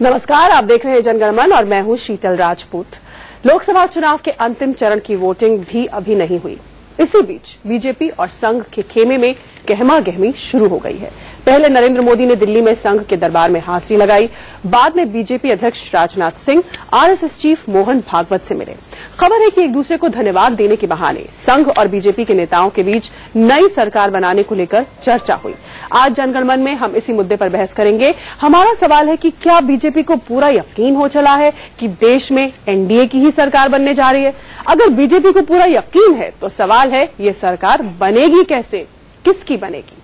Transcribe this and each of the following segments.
नमस्कार, आप देख रहे हैं जनगणमन और मैं हूं शीतल राजपूत। लोकसभा चुनाव के अंतिम चरण की वोटिंग भी अभी नहीं हुई। इसी बीच बीजेपी और संघ के खेमे में गहमागहमी शुरू हो गई है। पहले नरेंद्र मोदी ने दिल्ली में संघ के दरबार में हाजिरी लगाई, बाद में बीजेपी अध्यक्ष राजनाथ सिंह आरएसएस चीफ मोहन भागवत से मिले। खबर है कि एक दूसरे को धन्यवाद देने के बहाने संघ और बीजेपी के नेताओं के बीच नई सरकार बनाने को लेकर चर्चा हुई। आज जनगणमन में हम इसी मुद्दे पर बहस करेंगे। हमारा सवाल है कि क्या बीजेपी को पूरा यकीन हो चला है कि देश में एनडीए की ही सरकार बनने जा रही है? अगर बीजेपी को पूरा यकीन है तो सवाल है ये सरकार बनेगी कैसे, किसकी बनेगी?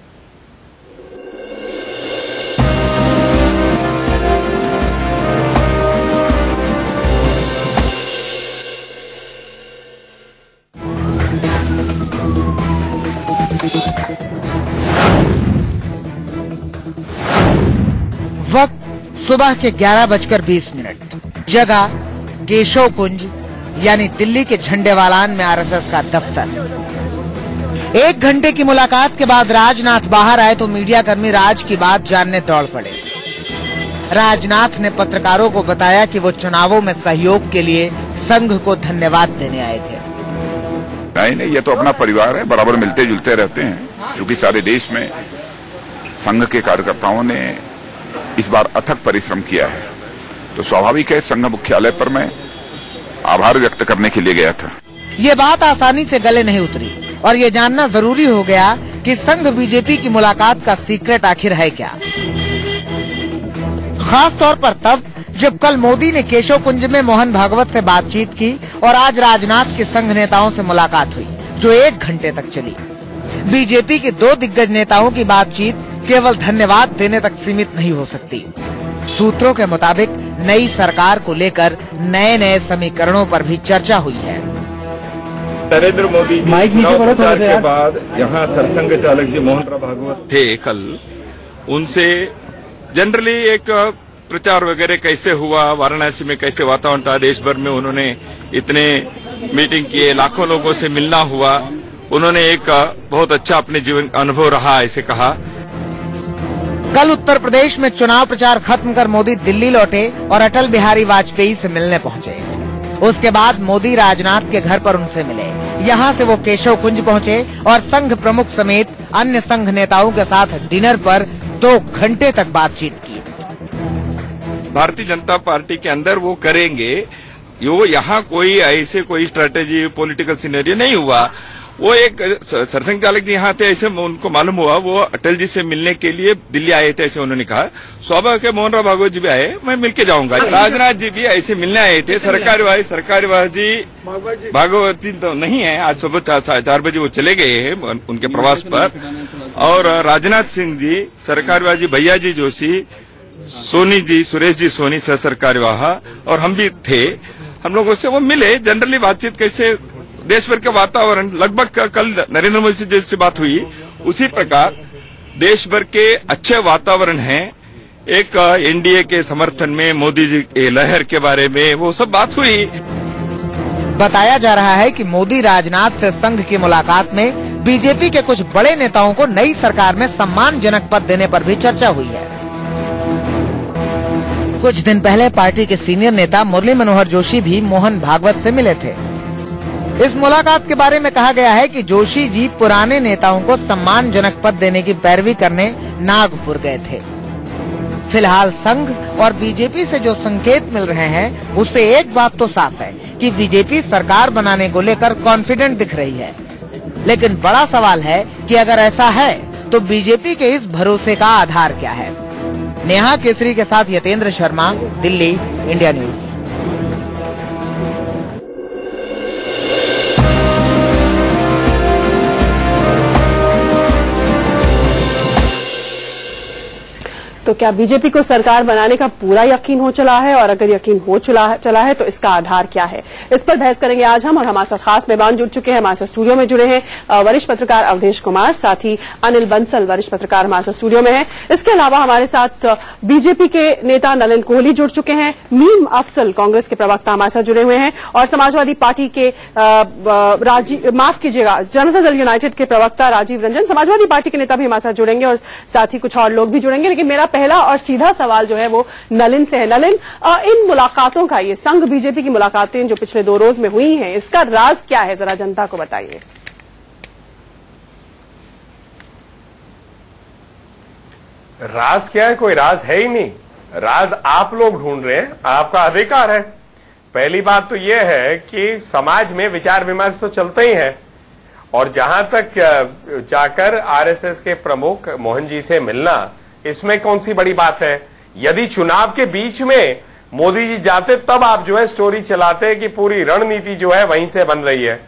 वक्त सुबह के 11:20, जगह केशव कुंज यानी दिल्ली के झंडेवालान में आरएसएस का दफ्तर। 1 घंटे की मुलाकात के बाद राजनाथ बाहर आए तो मीडियाकर्मी राज की बात जानने दौड़ पड़े। राजनाथ ने पत्रकारों को बताया कि वो चुनावों में सहयोग के लिए संघ को धन्यवाद देने आए थे। नहीं, ये तो अपना परिवार है, बराबर मिलते जुलते रहते हैं। क्योंकि सारे देश में संघ के कार्यकर्ताओं ने इस बार अथक परिश्रम किया है, तो स्वाभाविक है संघ मुख्यालय पर मैं आभार व्यक्त करने के लिए गया था। ये बात आसानी से गले नहीं उतरी और ये जानना जरूरी हो गया कि संघ बीजेपी की मुलाकात का सीक्रेट आखिर है क्या। खास तौर पर तब जब कल मोदी ने केशव कुंज में मोहन भागवत से बातचीत की और आज राजनाथ के संघ नेताओं से मुलाकात हुई जो 1 घंटे तक चली। बीजेपी के 2 दिग्गज नेताओं की बातचीत केवल धन्यवाद देने तक सीमित नहीं हो सकती। सूत्रों के मुताबिक नई सरकार को लेकर नए समीकरणों पर भी चर्चा हुई है। नरेंद्र मोदी प्रचार के बाद यहाँ सरसंघ चालक जी मोहन भागवत थे कल, उनसे जनरली एक प्रचार वगैरह कैसे हुआ, वाराणसी में कैसे वातावरण था, देश भर में उन्होंने इतने मीटिंग किए, लाखों लोगों से मिलना हुआ, उन्होंने एक बहुत अच्छा अपने जीवन अनुभव रहा ऐसे कहा। कल उत्तर प्रदेश में चुनाव प्रचार खत्म कर मोदी दिल्ली लौटे और अटल बिहारी वाजपेयी से मिलने पहुंचे। उसके बाद मोदी राजनाथ के घर पर उनसे मिले। यहां से वो केशव कुंज पहुंचे और संघ प्रमुख समेत अन्य संघ नेताओं के साथ डिनर पर 2 घंटे तक बातचीत की। भारतीय जनता पार्टी के अंदर वो करेंगे, वो यहाँ कोई ऐसे कोई स्ट्रेटेजी पॉलिटिकल सिनेरियो नहीं हुआ। वो एक सरसंघ चालक जी यहाँ थे, ऐसे उनको मालूम हुआ वो अटल जी से मिलने के लिए दिल्ली आए थे, ऐसे उन्होंने कहा। स्वाभाविक है मोहन भागवत जी भी आए, मैं मिलके जाऊंगा। राजनाथ जी भी ऐसे मिलने आए थे। सरकारी भागवत जी तो नहीं है, आज सुबह 4 बजे वो चले गए हैं उनके प्रवास पर। और राजनाथ सिंह जी, सरकारी जी भैया जी जोशी, सोनी जी, सुरेश जी सोनी सह सरकार्यवाह और हम भी थे। हम लोगों से वो मिले, जनरली बातचीत कैसे देश भर के वातावरण, लगभग कल नरेंद्र मोदी से जैसे बात हुई उसी प्रकार देश भर के अच्छे वातावरण हैं। एक एनडीए के समर्थन में, मोदी जी के लहर के बारे में वो सब बात हुई। बताया जा रहा है कि मोदी राजनाथ से संघ की मुलाकात में बीजेपी के कुछ बड़े नेताओं को नई सरकार में सम्मानजनक पद देने पर भी चर्चा हुई है। कुछ दिन पहले पार्टी के सीनियर नेता मुरली मनोहर जोशी भी मोहन भागवत से मिले थे। इस मुलाकात के बारे में कहा गया है कि जोशी जी पुराने नेताओं को सम्मानजनक पद देने की पैरवी करने नागपुर गए थे। फिलहाल संघ और बीजेपी से जो संकेत मिल रहे हैं उससे एक बात तो साफ है कि बीजेपी सरकार बनाने को लेकर कॉन्फिडेंट दिख रही है। लेकिन बड़ा सवाल है कि अगर ऐसा है तो बीजेपी के इस भरोसे का आधार क्या है। नेहा केसरी के साथ यतेंद्र शर्मा, दिल्ली, इंडिया न्यूज। तो क्या बीजेपी को सरकार बनाने का पूरा यकीन हो चला है, और अगर यकीन हो चला है तो इसका आधार क्या है? इस पर बहस करेंगे आज हम, और हमारे साथ खास मेहमान जुड़ चुके हैं। हमारे साथ स्टूडियो में जुड़े हैं वरिष्ठ पत्रकार अवधेश कुमार, साथ ही अनिल बंसल वरिष्ठ पत्रकार हमारे साथ स्टूडियो में हैं। इसके अलावा हमारे साथ बीजेपी के नेता नलिन कोहली जुड़ चुके हैं, मीम अफसल कांग्रेस के प्रवक्ता हमारे साथ जुड़े हुए हैं, और समाजवादी पार्टी के माफ कीजिएगा जनता दल यूनाइटेड के प्रवक्ता राजीव रंजन, समाजवादी पार्टी के नेता भी हमारे साथ जुड़ेंगे, और साथ ही कुछ और लोग भी जुड़ेंगे। लेकिन मेरा पहला और सीधा सवाल जो है वो नलिन से है। नलिन, इन मुलाकातों का, ये संघ बीजेपी की मुलाकातें जो पिछले 2 रोज में हुई हैं, इसका राज क्या है, जरा जनता को बताइए। राज क्या है? कोई राज है ही नहीं। राज आप लोग ढूंढ रहे हैं, आपका अधिकार है। पहली बात तो यह है कि समाज में विचार विमर्श तो चलते ही है, और जहां तक जाकर आरएसएस के प्रमुख मोहन जी से मिलना, इसमें कौन सी बड़ी बात है। यदि चुनाव के बीच में मोदी जी जाते तब आप जो है स्टोरी चलाते कि पूरी रणनीति जो है वहीं से बन रही है,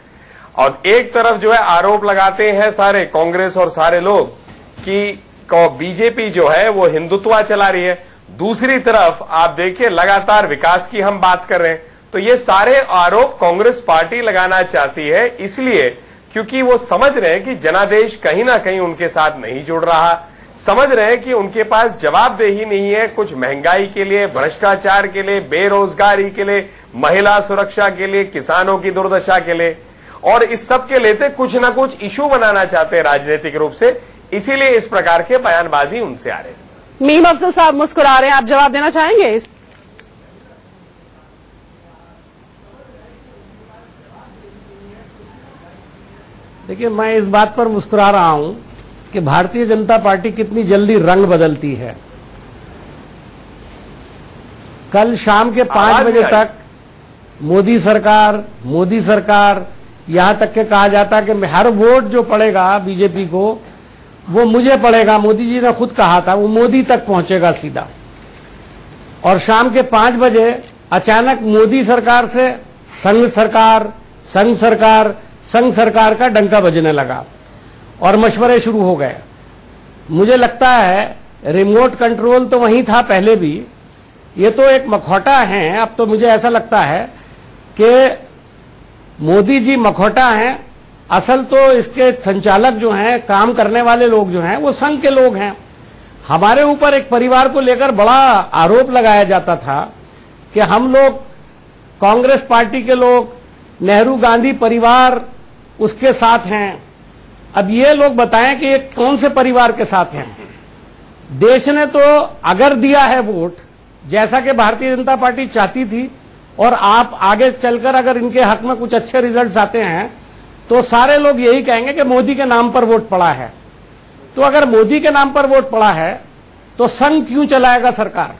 और एक तरफ जो है आरोप लगाते हैं सारे कांग्रेस और सारे लोग कि बीजेपी जो है वो हिंदुत्व चला रही है, दूसरी तरफ आप देखिए लगातार विकास की हम बात कर रहे हैं। तो ये सारे आरोप कांग्रेस पार्टी लगाना चाहती है, इसलिए क्योंकि वो समझ रहे हैं कि जनादेश कहीं ना कहीं उनके साथ नहीं जुड़ रहा, समझ रहे हैं कि उनके पास जवाबदेही नहीं है कुछ महंगाई के लिए, भ्रष्टाचार के लिए, बेरोजगारी के लिए, महिला सुरक्षा के लिए, किसानों की दुर्दशा के लिए, और इस सब के लेते कुछ ना कुछ इशू बनाना चाहते हैं राजनीतिक रूप से, इसीलिए इस प्रकार के बयानबाजी उनसे आ रहे हैं। मीम अफजल साहब मुस्कुरा रहे हैं, आप जवाब देना चाहेंगे? देखिए, मैं इस बात पर मुस्कुरा रहा हूं कि भारतीय जनता पार्टी कितनी जल्दी रंग बदलती है। कल शाम के 5 बजे तक मोदी सरकार यहां तक के कहा जाता कि हर वोट जो पड़ेगा बीजेपी को वो मुझे पड़ेगा। मोदी जी ने खुद कहा था वो मोदी तक पहुंचेगा सीधा, और शाम के 5 बजे अचानक मोदी सरकार से संघ सरकार का डंका बजने लगा और मशवरे शुरू हो गए। मुझे लगता है रिमोट कंट्रोल तो वहीं था पहले भी, ये तो एक मखौटा है। अब तो मुझे ऐसा लगता है कि मोदी जी मखौटा हैं, असल तो इसके संचालक जो हैं, काम करने वाले लोग जो हैं, वो संघ के लोग हैं। हमारे ऊपर एक परिवार को लेकर बड़ा आरोप लगाया जाता था कि हम लोग कांग्रेस पार्टी के लोग, नेहरू गांधी परिवार उसके साथ हैं। अब ये लोग बताएं कि ये कौन से परिवार के साथ हैं। देश ने तो अगर दिया है वोट जैसा कि भारतीय जनता पार्टी चाहती थी, और आप आगे चलकर अगर इनके हक में कुछ अच्छे रिजल्ट्स आते हैं तो सारे लोग यही कहेंगे कि मोदी के नाम पर वोट पड़ा है। तो अगर मोदी के नाम पर वोट पड़ा है तो संघ क्यों चलाएगा सरकार,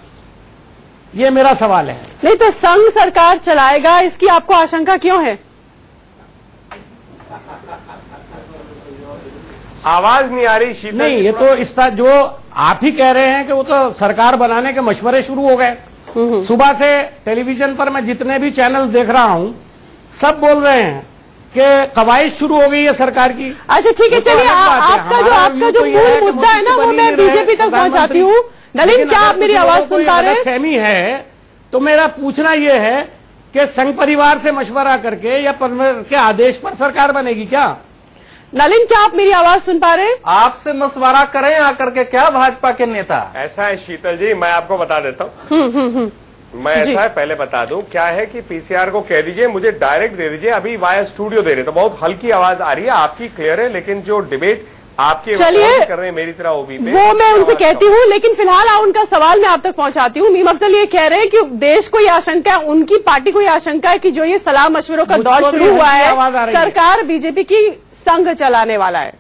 ये मेरा सवाल है। नहीं तो संघ सरकार चलाएगा, इसकी आपको आशंका क्यों है? आवाज नहीं आ रही शीतल। नहीं, ये तो इस जो आप ही कह रहे हैं कि वो तो सरकार बनाने के मशवरे शुरू हो गए। सुबह से टेलीविजन पर मैं जितने भी चैनल देख रहा हूं, सब बोल रहे हैं कि कवायद शुरू हो गई है सरकार की। अच्छा ठीक है, चलिए आपका जो मूल मुद्दा है ना वो मैं बीजेपी तक पहुंचाती हूँ। नलिन, क्या आप मेरी आवाज सुन पा रहे हैं? फहमी है तो मेरा पूछना यह है कि संघ परिवार से मशवरा करके या के आदेश पर सरकार बनेगी क्या? नलिन, क्या आप मेरी आवाज सुन पा रहे हैं? आपसे मशवरा करें आकर के क्या भाजपा के नेता? ऐसा है शीतल जी, मैं आपको बता देता हूँ। मैं ऐसा है पहले बता दूं, क्या है कि पीसीआर को कह दीजिए मुझे डायरेक्ट दे दीजिए, अभी वाया स्टूडियो दे रहे तो बहुत हल्की आवाज आ रही है, आपकी क्लियर है, लेकिन जो डिबेट आपके चलिए कर रहे हैं मेरी तरह ओबी पे, वो मैं उनसे कहती हूँ, लेकिन फिलहाल उनका सवाल मैं आप तक पहुंचाती हूँ। मीम अफजल ये कह रहे हैं कि देश को ये आशंका है, उनकी पार्टी को ये आशंका है कि जो ये सलाह मशवरों का दौर शुरू हुआ है, सरकार बीजेपी की संघ चलाने वाला है।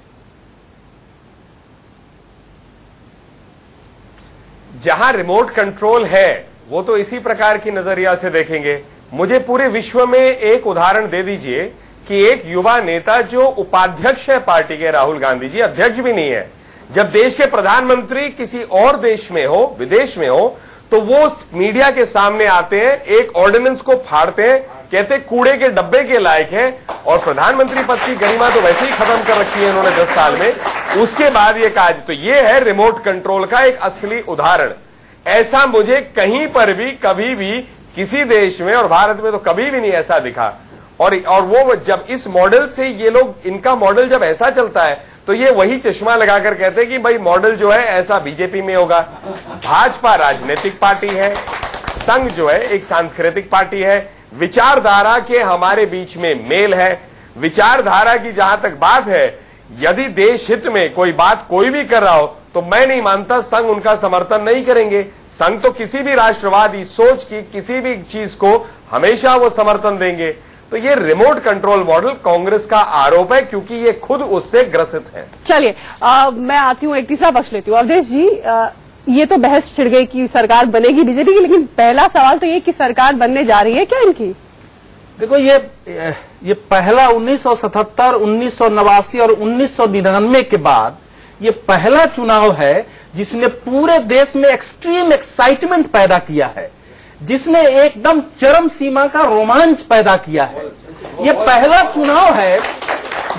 जहां रिमोट कंट्रोल है वो तो इसी प्रकार की नजरिया से देखेंगे। मुझे पूरे विश्व में एक उदाहरण दे दीजिए कि एक युवा नेता जो उपाध्यक्ष है पार्टी के, राहुल गांधी जी अध्यक्ष भी नहीं है, जब देश के प्रधानमंत्री किसी और देश में हो, विदेश में हो, तो वो मीडिया के सामने आते हैं, एक ऑर्डिनेंस को फाड़ते हैं, कहते कूड़े के डब्बे के लायक है, और प्रधानमंत्री पद की गरिमा तो वैसे ही खत्म कर रखी है इन्होंने 10 साल में। उसके बाद ये कहा, तो ये है रिमोट कंट्रोल का एक असली उदाहरण। ऐसा मुझे कहीं पर भी कभी भी किसी देश में, और भारत में तो कभी भी नहीं ऐसा दिखा। और वो जब इस मॉडल से ये लोग, इनका मॉडल जब ऐसा चलता है तो ये वही चश्मा लगाकर कहते हैं कि भाई मॉडल जो है ऐसा बीजेपी में होगा। भाजपा राजनीतिक पार्टी है, संघ जो है एक सांस्कृतिक पार्टी है, विचारधारा के हमारे बीच में मेल है। विचारधारा की जहां तक बात है, यदि देश हित में कोई बात कोई भी कर रहा हो तो मैं नहीं मानता संघ उनका समर्थन नहीं करेंगे। संघ तो किसी भी राष्ट्रवादी सोच की किसी भी चीज को हमेशा वो समर्थन देंगे। तो ये रिमोट कंट्रोल मॉडल कांग्रेस का आरोप है, क्योंकि ये खुद उससे ग्रसित है। चलिए मैं आती हूं, एक तीसरा पक्ष लेती हूं। अवधेश जी, ये तो बहस छिड़ गई कि सरकार बनेगी बीजेपी की, लेकिन पहला सवाल तो ये कि सरकार बनने जा रही है क्या इनकी? देखो, ये पहला 1977, 1989 और 1999 के बाद ये पहला चुनाव है जिसने पूरे देश में एक्सट्रीम एक्साइटमेंट पैदा किया है, जिसने एकदम चरम सीमा का रोमांच पैदा किया है। ये पहला चुनाव है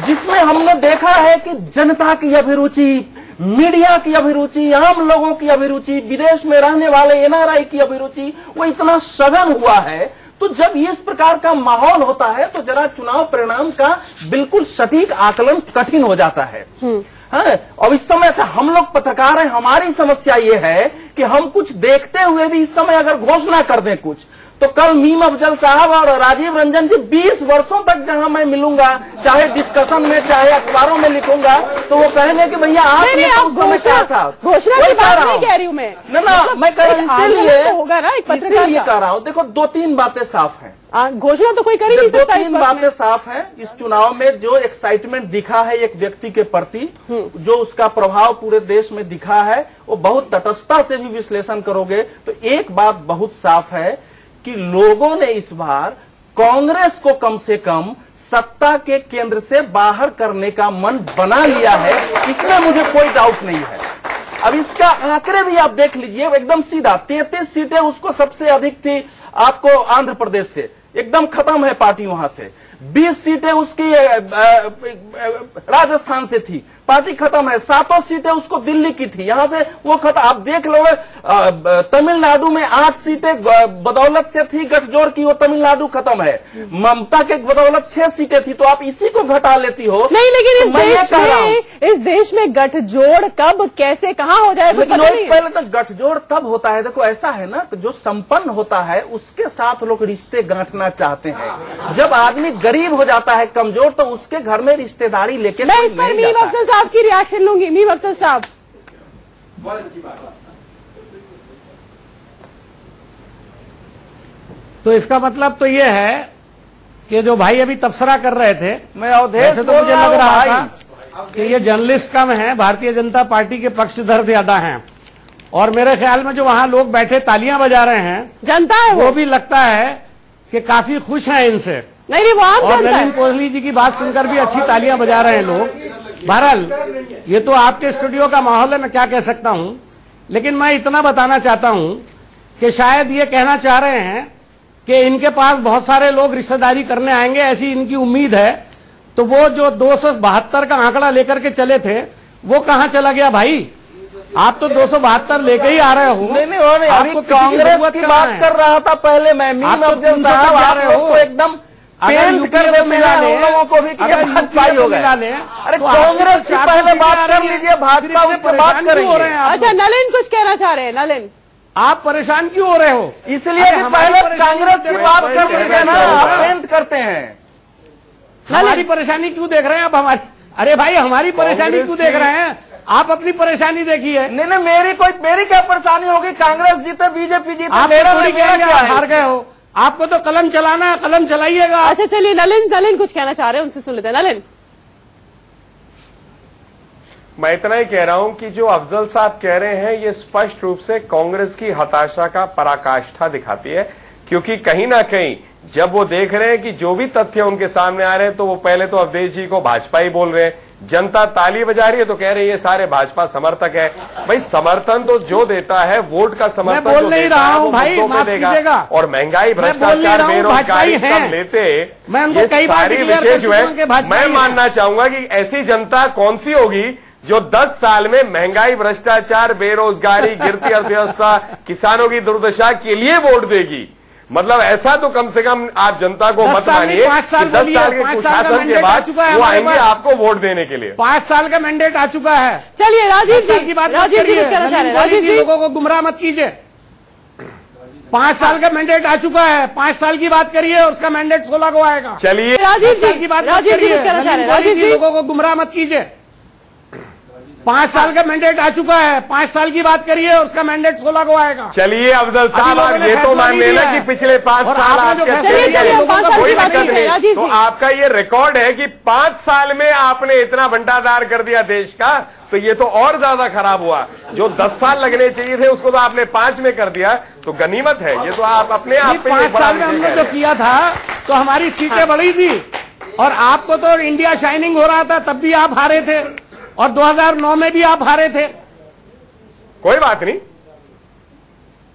जिसमें हमने देखा है कि जनता की अभिरुचि, मीडिया की अभिरुचि, आम लोगों की अभिरुचि, विदेश में रहने वाले एनआरआई की अभिरुचि, वो इतना सघन हुआ है। तो जब इस प्रकार का माहौल होता है तो जरा चुनाव परिणाम का बिल्कुल सटीक आकलन कठिन हो जाता है। हाँ, और इस समय अच्छा हम लोग पत्रकार हैं, हमारी समस्या ये है कि हम कुछ देखते हुए भी इस समय अगर घोषणा कर दें कुछ, तो कल मीम अफजल साहब और राजीव रंजन जी 20 वर्षों तक जहां मैं मिलूंगा, चाहे डिस्कशन में चाहे अखबारों में लिखूंगा, तो वो कहेंगे कि भैया आपने उस समय कहा था। घोषणा की बात नहीं कह रही हूं मैं। ना, मैं कह रहा हूं इसीलिए कह रहा हूं। देखो, 2-3 बातें साफ हैं। घोषणा तो कोई कर ही नहीं सकता। 2-3 बातें साफ हैं। इस चुनाव में जो एक्साइटमेंट दिखा है एक व्यक्ति के प्रति, जो उसका प्रभाव पूरे देश में दिखा है, वो बहुत तटस्थता से भी विश्लेषण करोगे तो एक बात बहुत साफ है कि लोगों ने इस बार कांग्रेस को कम से कम सत्ता के केंद्र से बाहर करने का मन बना लिया है, इसमें मुझे कोई डाउट नहीं है। अब इसका आंकड़े भी आप देख लीजिए, एकदम सीधा 33 सीटें उसको सबसे अधिक थी आपको आंध्र प्रदेश से, एकदम खत्म है पार्टी वहां से। 20 सीटें उसकी राजस्थान से थी, पार्टी खत्म है। 7 सीटें उसको दिल्ली की थी, यहां से वो खत्म। आप देख लो, तमिलनाडु में 8 सीटें बदौलत से थी गठजोड़ की, वो तमिलनाडु खत्म है। ममता के बदौलत 6 सीटें थी, तो आप इसी को घटा लेती हो। नहीं, लेकिन इस देश में गठजोड़ कब, कैसे, कहां हो जाए, कुछ पता नहीं। पहले तो गठजोड़ तब होता है, देखो ऐसा है ना, जो संपन्न होता है उसके साथ लोग रिश्ते गांठना चाहते हैं। जब आदमी गरीब हो जाता है, कमजोर, तो उसके घर में रिश्तेदारी लेके नहीं जाता है। आपकी रिएक्शन लूंगी। मीम अफजल साहब, तो इसका मतलब तो ये है कि जो भाई अभी तबसरा कर रहे थे, मैं अवधेश तो मुझे लग रहा था कि ये जर्नलिस्ट कम है, भारतीय जनता पार्टी के पक्षधर ज्यादा हैं, और मेरे ख्याल में जो वहां लोग बैठे तालियां बजा रहे हैं, जनता है, वो भी लगता है कि काफी खुश हैं इनसे। नहीं, वो आम जनता है। नलिन कोहली जी की बात सुनकर भी अच्छी तालियां बजा रहे हैं लोग। बहरहाल ये तो आपके स्टूडियो का माहौल है, मैं क्या कह सकता हूं। लेकिन मैं इतना बताना चाहता हूं कि शायद ये कहना चाह रहे हैं कि इनके पास बहुत सारे लोग रिश्तेदारी करने आएंगे, ऐसी इनकी उम्मीद है। तो वो जो 272 का आंकड़ा लेकर के चले थे, वो कहां चला गया भाई? आप तो 272 लेके ही आ रहे हो। नहीं, अभी कांग्रेस की बात कर रहा था पहले मैं। मीम अफजल साहब आ रहे हो, एकदम पेंट कर देते हैं हम लोगों को भी कि ये भाजपा ही हो गए। अरे कांग्रेस की पहले बात कर लीजिए, भाजपा उसके बाद करेंगे। अच्छा, नलिन कुछ कहना चाह रहे हैं। नलिन, आप परेशान क्यों हो रहे हो? इसलिए कि पहले कांग्रेस की बात कर लीजिए ना, आप पेंट करते हैं। हमारी परेशानी क्यों देख रहे हैं आप हमारी? अरे भाई, हमारी परेशानी क्यों देख रहे हैं आप? अपनी परेशानी देखिए। नहीं, मेरी क्या परेशानी होगी? कांग्रेस जीते, बीजेपी जीते, आप हार गए हो। आपको तो कलम चलाना है, कलम चलाइएगा। अच्छा चलिए, नलिन कुछ कहना चाह रहे हैं, उनसे सुन लेते हैं। नलिन, मैं इतना ही कह रहा हूं कि जो अफजल साहब कह रहे हैं ये स्पष्ट रूप से कांग्रेस की हताशा का पराकाष्ठा दिखाती है, क्योंकि कहीं ना कहीं जब वो देख रहे हैं कि जो भी तथ्य उनके सामने आ रहे हैं, तो वो पहले तो अवधेश जी को भाजपा ही बोल रहे हैं, जनता ताली बजा रही है तो कह रहे हैं ये सारे भाजपा समर्थक है। भाई, समर्थन तो जो देता है, वोट का समर्थन बोल नहीं रहा हूं भाई, माफ कीजिएगा। और महंगाई, भ्रष्टाचार, बेरोजगारी सब लेते, ये सारी विषय जो है, मैं मानना चाहूंगा कि ऐसी जनता कौन सी होगी जो 10 साल में महंगाई, भ्रष्टाचार, बेरोजगारी, गिरती अर्थव्यवस्था, किसानों की दुर्दशा के लिए वोट देगी। मतलब ऐसा तो कम से कम आप जनता को मत मानिए कि 10 साल के कुशासन के बाद वो आएंगे आपको वोट देने के लिए। 5 साल का मैंडेट आ चुका है। चलिए राजीव जी की बात राजीव जी कहना चाह रहे हैं। राजीव जी, लोगों को गुमराह मत कीजिए। 5 साल का मैंडेट आ चुका है, 5 साल की बात करिए, उसका मैंडेट 16 को आएगा। चलिए राजीव जी की बात करिए। राजीव जी, लोगों को गुमराह मत कीजिए। 5 साल का मैंडेट आ चुका है, 5 साल की बात करिए, उसका मैंडेट 16 को आएगा। चलिए अफजल साहब, आप ये तो मान लेना कि पिछले 5 साल आपके कोई दिक्कत नहीं, तो आपका ये रिकॉर्ड है कि 5 साल में आपने इतना बंटाधार कर दिया देश का, तो ये तो और ज्यादा खराब हुआ। जो 10 साल लगने चाहिए थे उसको तो आपने 5 में कर दिया, तो गनीमत है ये तो आप अपने आप पे। 5 साल में हमने जो किया था तो हमारी सीटें बढ़ी थी, और आपको तो इंडिया शाइनिंग हो रहा था, तब भी आप हारे थे, और 2009 में भी आप हारे थे। कोई बात नहीं,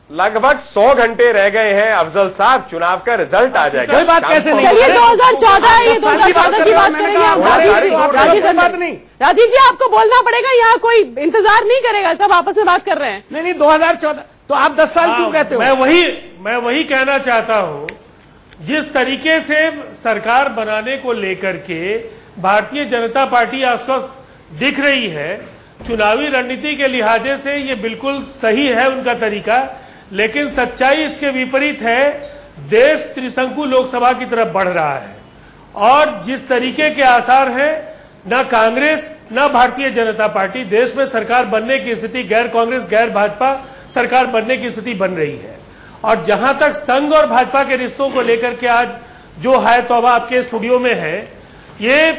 लगभग 100 घंटे रह गए हैं अफजल साहब, चुनाव का रिजल्ट आ जाएगा। कोई बात कैसे नहीं, चलिए 2014 ये 2014 की बात करेंगे हम। राजीव जी आपको बोलना पड़ेगा, यहाँ कोई इंतजार नहीं करेगा, सब आपस में बात कर रहे हैं। नहीं 2014 तो आप 10 साल क्यों कहते हो? मैं वही कहना चाहता हूँ, जिस तरीके से सरकार बनाने को लेकर के भारतीय जनता पार्टी आश्वस्त दिख रही है, चुनावी रणनीति के लिहाजे से ये बिल्कुल सही है उनका तरीका, लेकिन सच्चाई इसके विपरीत है। देश त्रिशंकु लोकसभा की तरफ बढ़ रहा है, और जिस तरीके के आसार हैं, न कांग्रेस न भारतीय जनता पार्टी देश में सरकार बनने की स्थिति, गैर कांग्रेस गैर भाजपा सरकार बनने की स्थिति बन रही है। और जहां तक संघ और भाजपा के रिश्तों को लेकर के आज जो है तौबा आपके स्टूडियो में है, ये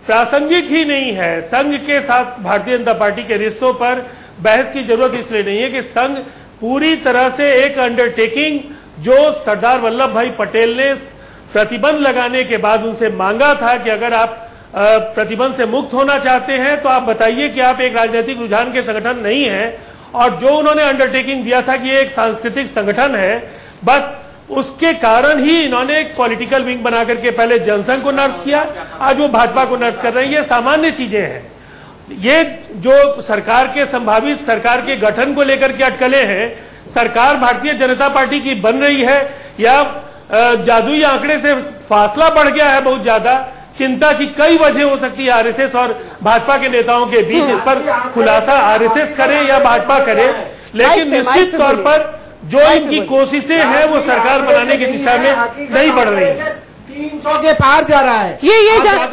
प्रासंगिक ही नहीं है। संघ के साथ भारतीय जनता पार्टी के रिश्तों पर बहस की जरूरत इसलिए नहीं है कि संघ पूरी तरह से एक अंडरटेकिंग जो सरदार वल्लभ भाई पटेल ने प्रतिबंध लगाने के बाद उनसे मांगा था कि अगर आप प्रतिबंध से मुक्त होना चाहते हैं तो आप बताइए कि आप एक राजनीतिक रुझान के संगठन नहीं है, और जो उन्होंने अंडरटेकिंग दिया था कि ये एक सांस्कृतिक संगठन है, बस उसके कारण ही इन्होंने एक पॉलिटिकल विंग बना करके पहले जनसंघ को नर्स किया, आज वो भाजपा को नर्स कर रहे हैं। ये सामान्य चीजें हैं। ये जो सरकार के संभावित सरकार के गठन को लेकर के अटकलें हैं, सरकार भारतीय जनता पार्टी की बन रही है या जादुई आंकड़े से फासला बढ़ गया है बहुत ज्यादा, चिंता की कई वजह हो सकती है आरएसएस और भाजपा के नेताओं के बीच। इस पर खुलासा आरएसएस करे या भाजपा करे, लेकिन निश्चित तौर पर जो इनकी कोशिशें हैं वो सरकार बनाने की दिशा में नहीं बढ़ रही है। 300 के पार जा रहा है। ये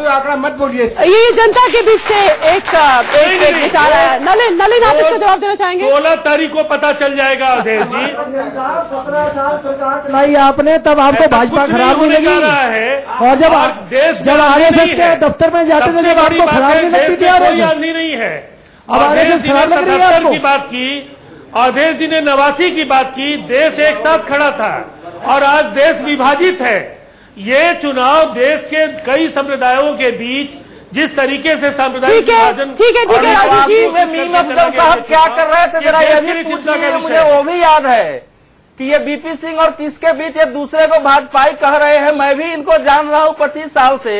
आंकड़ा मत बोलिए। ये जनता के बीच से एक विचार है। नलिन आप इसका जवाब देना चाहेंगे? 16 तारीख को पता चल जाएगा अवधेश जी। 17 साल सरकार चलाई आपने, तब आपको भाजपा खराब नहीं लगी, और जब आरएसएस के दफ्तर में जाते थे जब आपको खराब नहीं लगती थी आरएसएस? नहीं है। अब आरएसएस खराब लग रही है आपको? की बात की, अवधेश जी ने 89 की बात की, देश एक साथ खड़ा था, और आज देश विभाजित है। ये चुनाव देश के कई संप्रदायों के बीच जिस तरीके से सांप्रदायिक विभाजन, ठीक है में मीम अफजल साहब क्या कर रहे थे जरा ये भी पूछिए, मुझे वो भी याद है कि ये बीपी सिंह और किसके बीच एक दूसरे को भाजपाई कह रहे हैं। मैं भी इनको जान रहा हूं 25 साल से।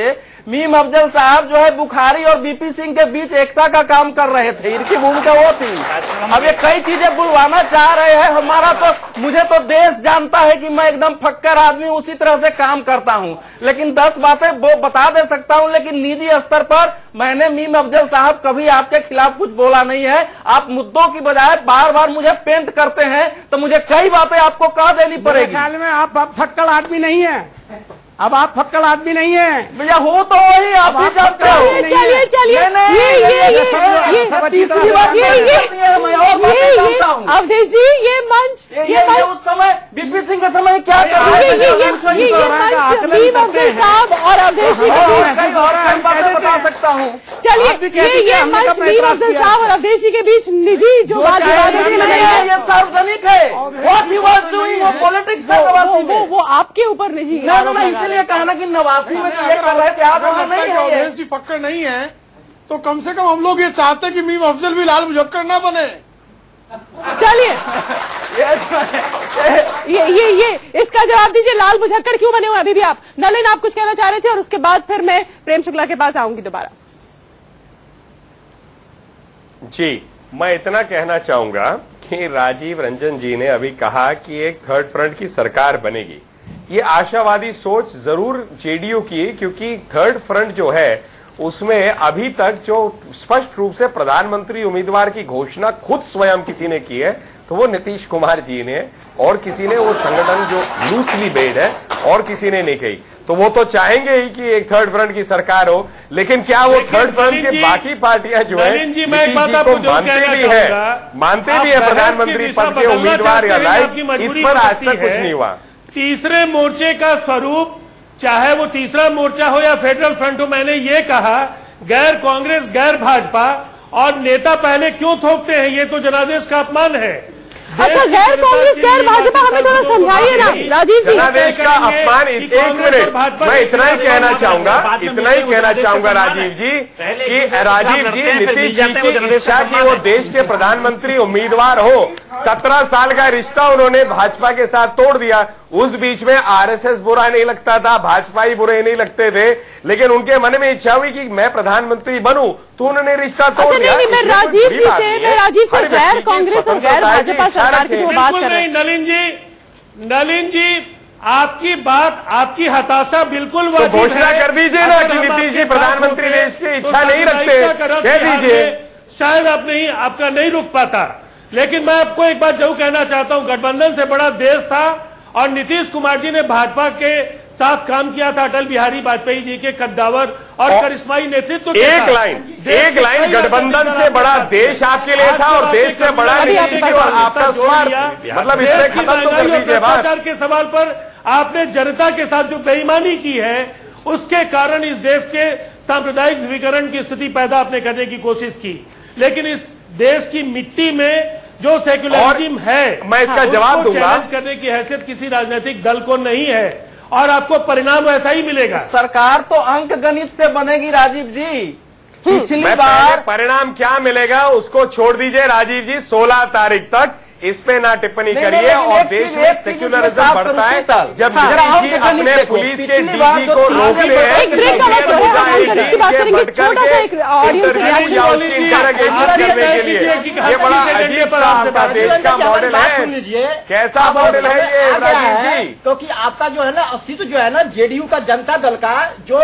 मीम अफजल साहब जो है बुखारी और बीपी सिंह के बीच एकता का काम कर रहे थे, इनकी भूमिका वो थी। अब ये कई चीजें बुलवाना चाह रहे हैं। हमारा तो, मुझे तो देश जानता है कि मैं एकदम फक्कर आदमी उसी तरह से काम करता हूं, लेकिन 10 बातें वो बता दे सकता हूं, लेकिन निजी स्तर पर मैंने मीम अफजल साहब कभी आपके खिलाफ कुछ बोला नहीं है। आप मुद्दों की बजाय बार बार मुझे पेंट करते हैं, तो मुझे कई बातें आपको कह देनी पड़ेगी। ख्याल में आप फक्कड़ आदमी नहीं है, अब आप फक्कड़ आदमी नहीं है भैया, हो तो वही आप भी जानते हो। चलिए अवधेश जी, ये मंच उस समय बीपी सिंह के समय क्या कर रहे थे मीम अफजल साहब और अवधेश जी बातें बता सकता हूँ। चलिए ये मंच मीम अफजल साहब और अवधेश जी के बीच निजी जो बात ये सार्वजनिक है। व्हाट ही वाज डूइंग वो पॉलिटिक्स था नवासी में, वो आपके ऊपर निजी है। इसलिए कहना कि 89 में तो ये कर रहे थे, आप नहीं है। अवधेश जी फक्कड़ नहीं है, तो कम से कम हम लोग ये चाहते हैं कि मीम अफजल भी लाल मुजफ्फर ना बने। चलिए ये इसका जवाब दीजिए, लाल मुझक्कड़ क्यों बने हुए अभी भी आप? नलिन आप कुछ कहना चाह रहे थे, और उसके बाद फिर मैं प्रेम शुक्ला के पास आऊंगी दोबारा। जी, मैं इतना कहना चाहूंगा कि राजीव रंजन जी ने अभी कहा कि एक थर्ड फ्रंट की सरकार बनेगी। ये आशावादी सोच जरूर जेडीयू की, क्योंकि थर्ड फ्रंट जो है उसमें अभी तक जो स्पष्ट रूप से प्रधानमंत्री उम्मीदवार की घोषणा खुद स्वयं किसी ने की है तो वो नीतीश कुमार जी ने, और किसी ने वो संगठन जो लूसली बेस्ड है और किसी ने नहीं कही। तो वो तो चाहेंगे ही कि एक थर्ड फ्रंट की सरकार हो, लेकिन क्या वो थर्ड फ्रंट की बाकी पार्टियां जो है नीतीश जी को मानते भी है प्रधानमंत्री पद के उम्मीदवार या लायक, इस पर आज तक कुछ नहीं हुआ। तीसरे मोर्चे का स्वरूप, चाहे वो तीसरा मोर्चा हो या फेडरल फ्रंट हो, मैंने ये कहा गैर कांग्रेस गैर भाजपा और नेता पहले क्यों थोपते हैं, ये तो जनादेश का अपमान है। अच्छा, गैर कांग्रेस गैर भाजपा हमें थोड़ा समझाइए ना राजीव जी। जनादेश का अपमान, एक मिनट मैं इतना ही कहना चाहूंगा राजीव जी कि राजीव जी नीतीश जी की इच्छा कि वो देश के प्रधानमंत्री उम्मीदवार हो, 17 साल का रिश्ता उन्होंने भाजपा के साथ तोड़ दिया। उस बीच में आरएसएस बुरा नहीं लगता था, भाजपा ही बुरे नहीं लगते थे, लेकिन उनके मन में इच्छा हुई कि मैं प्रधानमंत्री बनूं, तो उन्होंने रिश्ता तोड़ दिया। नहीं, मैं राजीव से गैर कांग्रेस और गैर भाजपा सरकार की जो बात कर रहे हैं। नलिन जी आपकी बात, आपकी हताशा बिल्कुल तो घोषणा कर दीजिए ना कि नीतीश जी प्रधानमंत्री देश की इच्छा नहीं रखते, कह दीजिए। शायद आपका नहीं रुक पाता, लेकिन मैं आपको एक बात जरूर कहना चाहता हूं, गठबंधन से बड़ा देश था और नीतीश कुमार जी ने भाजपा के साथ काम किया था अटल बिहारी वाजपेयी जी के कद्दावर और करिश्माई नेतृत्व के साथ। एक लाइन गठबंधन से बड़ा देश आपके लिए था और देश से बड़ा नीतीश जी और आपका स्वार्थ, मतलब इसमें खत्म तो कर दीजिए। भ्रष्टाचार के सवाल पर आपने जनता के साथ जो बेईमानी की है, उसके कारण इस देश के सांप्रदायिक ध्रुवीकरण की स्थिति पैदा आपने करने की कोशिश की, लेकिन इस देश की मिट्टी में जो सेक्युलरिज्म है, मैं इसका जवाब दूंगा, चैलेंज करने की हैसियत किसी राजनीतिक दल को नहीं है और आपको परिणाम वैसा ही मिलेगा। सरकार तो अंक गणित से बनेगी राजीव जी। पिछली बार परिणाम क्या मिलेगा उसको छोड़ दीजिए राजीव जी, 16 तारीख तक इस पे ना टिप्पणी करिए। और देश में सेक्युलरिज्म बढ़ता है जब डीजी अपने पुलिस के डीजी को रोकते हैं, ये बड़ा अजीब आपका देश का मॉडल है। कैसा मॉडल है ये राजीव जी? क्योंकि आपका जो है ना अस्तित्व जो है ना जेडीयू का, जनता दल का, जो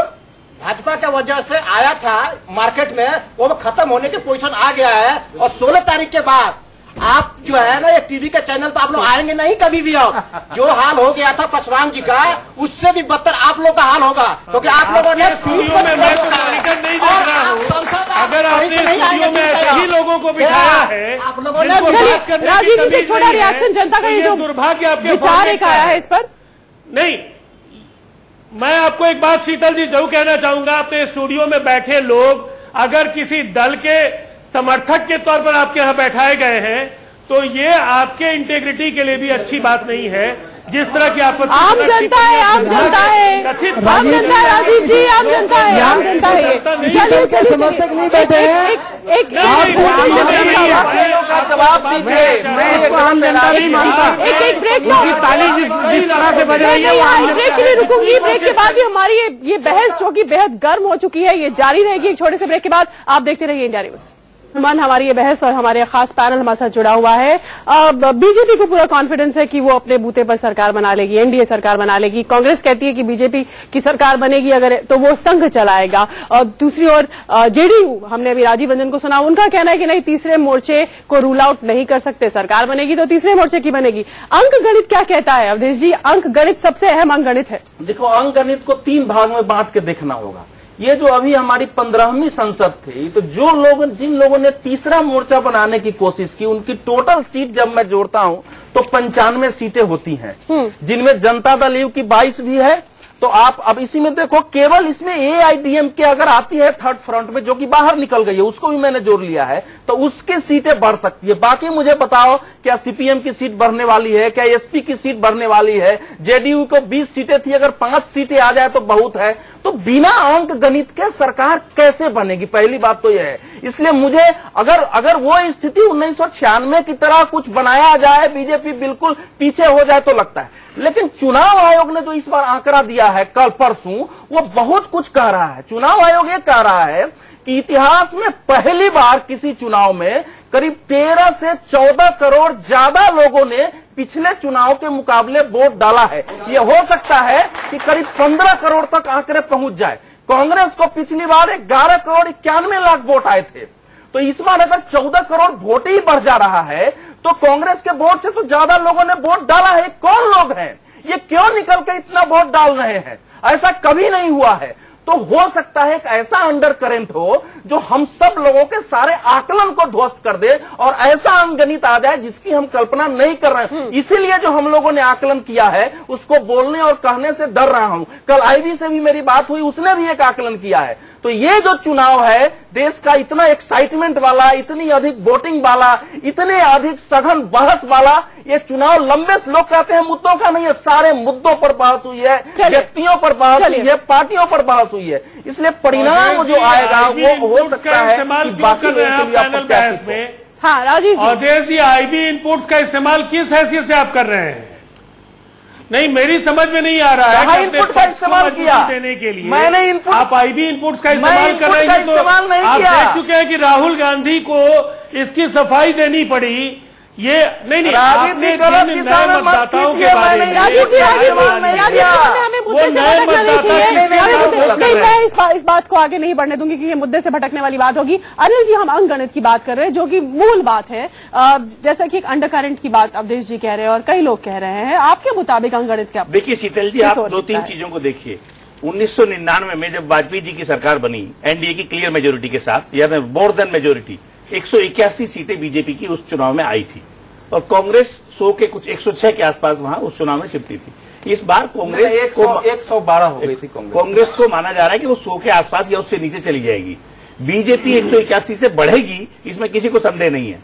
भाजपा के वजह से आया था मार्केट में, वो खत्म होने की पोजीशन आ गया है। और 16 तारीख के बाद आप जो है ना ये टीवी के चैनल पर आप लोग आएंगे नहीं कभी भी। अब जो हाल हो गया था पासवान जी का, उससे भी बदतर आप लोग का हाल होगा, क्योंकि आप लोगों ने अगर आपने लोगों को बिठाया है, आप लोगों ने। राजीव जी से छोटा रिएक्शन जनता का, ये जो दुर्भाग्य आपके विचार एक आया है इस पर। नहीं, मैं आपको एक बात शीतल जी जरूर कहना चाहूंगा, अपने स्टूडियो में बैठे लोग अगर किसी दल के समर्थक के तौर पर आपके यहां बैठाए गए हैं, तो ये आपके इंटेग्रिटी के लिए भी अच्छी बात नहीं है। जिस तरह की आप आम जनता है राजीव जी, आम जनता है। चलिए समर्थक नहीं बैठे हैं, एक जवाब दीजिए। एक ब्रेक जिस तरह से बज रही है, ब्रेक के लिए रुकूंगी। ब्रेक के बाद भी हमारी ये बहस जो कि बेहद गर्म हो चुकी है, ये जारी रहेगी एक छोटे से ब्रेक के बाद। आप देखते रहिए इंडिया न्यूज। हमारी ये बहस और हमारे खास पैनल हमारे साथ जुड़ा हुआ है। बीजेपी को पूरा कॉन्फिडेंस है कि वो अपने बूते पर सरकार बना लेगी, एनडीए सरकार बना लेगी। कांग्रेस कहती है कि बीजेपी की सरकार बनेगी अगर तो वो संघ चलाएगा। और दूसरी ओर जेडीयू, हमने अभी राजीव रंजन को सुना, उनका कहना है कि नहीं, तीसरे मोर्चे को रूल आउट नहीं कर सकते, सरकार बनेगी तो तीसरे मोर्चे की बनेगी। अंक गणित क्या कहता है अवधेश जी? अंक गणित सबसे अहम अंक गणित है। देखो, अंक गणित को 3 भाग में बांट के देखना होगा। ये जो अभी हमारी 15वीं संसद थी, तो जिन लोगों ने तीसरा मोर्चा बनाने की कोशिश की, उनकी टोटल सीट जब मैं जोड़ता हूं तो 95 सीटें होती हैं, जिनमें जनता दल यू की 22 भी है। तो आप अब इसी में देखो, केवल इसमें एआईडीएमके अगर आती है थर्ड फ्रंट में, जो कि बाहर निकल गई है, उसको भी मैंने जोड़ लिया है, तो उसकी सीटें बढ़ सकती है। बाकी मुझे बताओ, क्या सीपीएम की सीट बढ़ने वाली है, क्या एसपी की सीट बढ़ने वाली है? जेडीयू को 20 सीटें थी, अगर 5 सीटें आ जाए तो बहुत है। तो बिना अंक गणित के सरकार कैसे बनेगी? पहली बात तो यह है। इसलिए मुझे अगर वो स्थिति 1996 की तरह कुछ बनाया जाए, बीजेपी बिल्कुल पीछे हो जाए तो लगता है। लेकिन चुनाव आयोग ने जो इस बार आंकड़ा दिया है कल परसों, वो बहुत कुछ कह रहा है। चुनाव आयोग ये कह रहा है कि इतिहास में पहली बार किसी चुनाव में करीब 13 से 14 करोड़ ज्यादा लोगों ने पिछले चुनाव के मुकाबले वोट डाला है। ये हो सकता है कि करीब 15 करोड़ तक आंकड़े पहुंच जाए। कांग्रेस को पिछली बार 11 करोड़ 91 लाख वोट आए थे, तो इस बार अगर 14 करोड़ वोट ही बढ़ जा रहा है, तो कांग्रेस के वोट से तो ज्यादा लोगों ने वोट डाला है। कौन लोग हैं? ये क्यों निकल के इतना वोट डाल रहे हैं? ऐसा कभी नहीं हुआ है। तो हो सकता है एक ऐसा अंडर करंट हो जो हम सब लोगों के सारे आकलन को ध्वस्त कर दे और ऐसा अंगणित आ जाए जिसकी हम कल्पना नहीं कर रहे हैं। इसीलिए जो हम लोगों ने आकलन किया है उसको बोलने और कहने से डर रहा हूं। कल आईबी से भी मेरी बात हुई, उसने भी एक आकलन किया है। तो ये जो चुनाव है देश का इतना एक्साइटमेंट वाला, इतनी अधिक वोटिंग वाला, इतने अधिक सघन बहस वाला ये चुनाव लंबे, लोग कहते हैं मुद्दों का नहीं है, सारे मुद्दों पर बहस हुई है, व्यक्तियों पर बहस हुई है, पार्टियों पर बहस हुई है। इसलिए परिणाम जो आएगा वो हो सकता है कि बाकी लोगों के लिए अप्रत्याशित हो। हाँ राजीव जी, अवधेश जी, आईबी इनपुट्स का इस्तेमाल किस हैसियत से आप कर रहे हैं? नहीं, मेरी समझ में नहीं आ रहा है। इनपुट का इस्तेमाल किया देने के लिए मैंने इनपुट, आप आईबी इनपुट्स का इस्तेमाल कर रहे हैं, तो आप देख चुके हैं कि राहुल गांधी को इसकी सफाई देनी पड़ी। ये नहीं, आपने गलत दिशा में मत कीजिए। मैंने राजीव जी हमें मुद्दे से भटकना नहीं चाहिए। नहीं, मैं इस बात को आगे नहीं बढ़ने दूंगी कि ये मुद्दे से भटकने वाली बात होगी। अनिल जी, हम अंकगणित की बात कर रहे हैं जो कि मूल बात है, जैसा कि एक अंडरकरेंट की बात अवधेश जी कह रहे हैं और कई लोग कह रहे हैं। आपके मुताबिक अंकगणित क्या? देखिए शीतल जी, आप 2-3 चीजों को देखिए। 1999 में जब वाजपेयी जी की सरकार बनी एनडीए की क्लियर मेजोरिटी के साथ, या मोर देन मेजोरिटी, 181 सीटें बीजेपी की उस चुनाव में आई थी और कांग्रेस 100 के कुछ 106 के आसपास वहां उस चुनाव में सिमटी थी। इस बार कांग्रेस 112 हो गई थी। कांग्रेस को माना जा रहा है कि वो 100 के आसपास या उससे नीचे चली जाएगी। बीजेपी 181 से बढ़ेगी, इसमें किसी को संदेह नहीं है,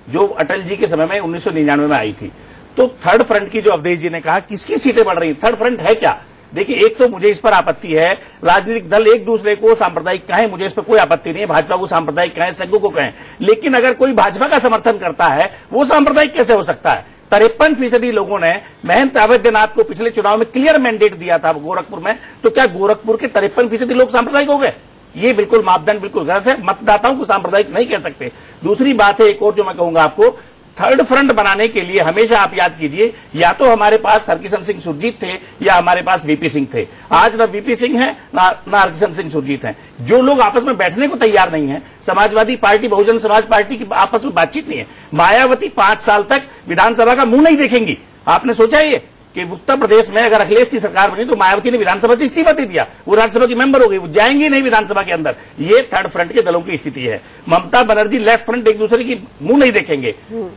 जो अटल जी के समय में 1999 में आई थी। तो थर्ड फ्रंट की जो अवधेश जी ने कहा किसकी सीटें बढ़ रही, थर्ड फ्रंट है क्या? देखिए, एक तो मुझे इस पर आपत्ति है, राजनीतिक दल एक दूसरे को सांप्रदायिक कहें, मुझे इस पर कोई आपत्ति नहीं है, भाजपा को सांप्रदायिक कहें, संघ को कहें, लेकिन अगर कोई भाजपा का समर्थन करता है वो सांप्रदायिक कैसे हो सकता है? 53% लोगों ने महंत अवैधनाथ को पिछले चुनाव में क्लियर मैंडेट दिया था गोरखपुर में, तो क्या गोरखपुर के 53% लोग सांप्रदायिक हो गए? ये बिल्कुल मापदंड बिल्कुल गलत है। मतदाताओं को सांप्रदायिक नहीं कह सकते। दूसरी बात है, एक और जो मैं कहूंगा आपको, थर्ड फ्रंट बनाने के लिए हमेशा आप याद कीजिए, या तो हमारे पास हरकिशन सिंह सुरजीत थे या हमारे पास वीपी सिंह थे। आज ना वीपी सिंह है ना हरकिशन सिंह सुरजीत हैं। जो लोग आपस में बैठने को तैयार नहीं है, समाजवादी पार्टी, बहुजन समाज पार्टी की आपस में बातचीत नहीं है। मायावती 5 साल तक विधानसभा का मुंह नहीं देखेंगी। आपने सोचा ये कि उत्तर प्रदेश में अगर अखिलेश की सरकार बनी तो मायावती ने विधानसभा से इस्तीफा दे दिया, वो राज्यसभा की मेंबर हो गई, वो जाएंगी नहीं विधानसभा के अंदर। ये थर्ड फ्रंट के दलों की स्थिति है। ममता बनर्जी, लेफ्ट फ्रंट एक दूसरे की मुंह नहीं देखेंगे।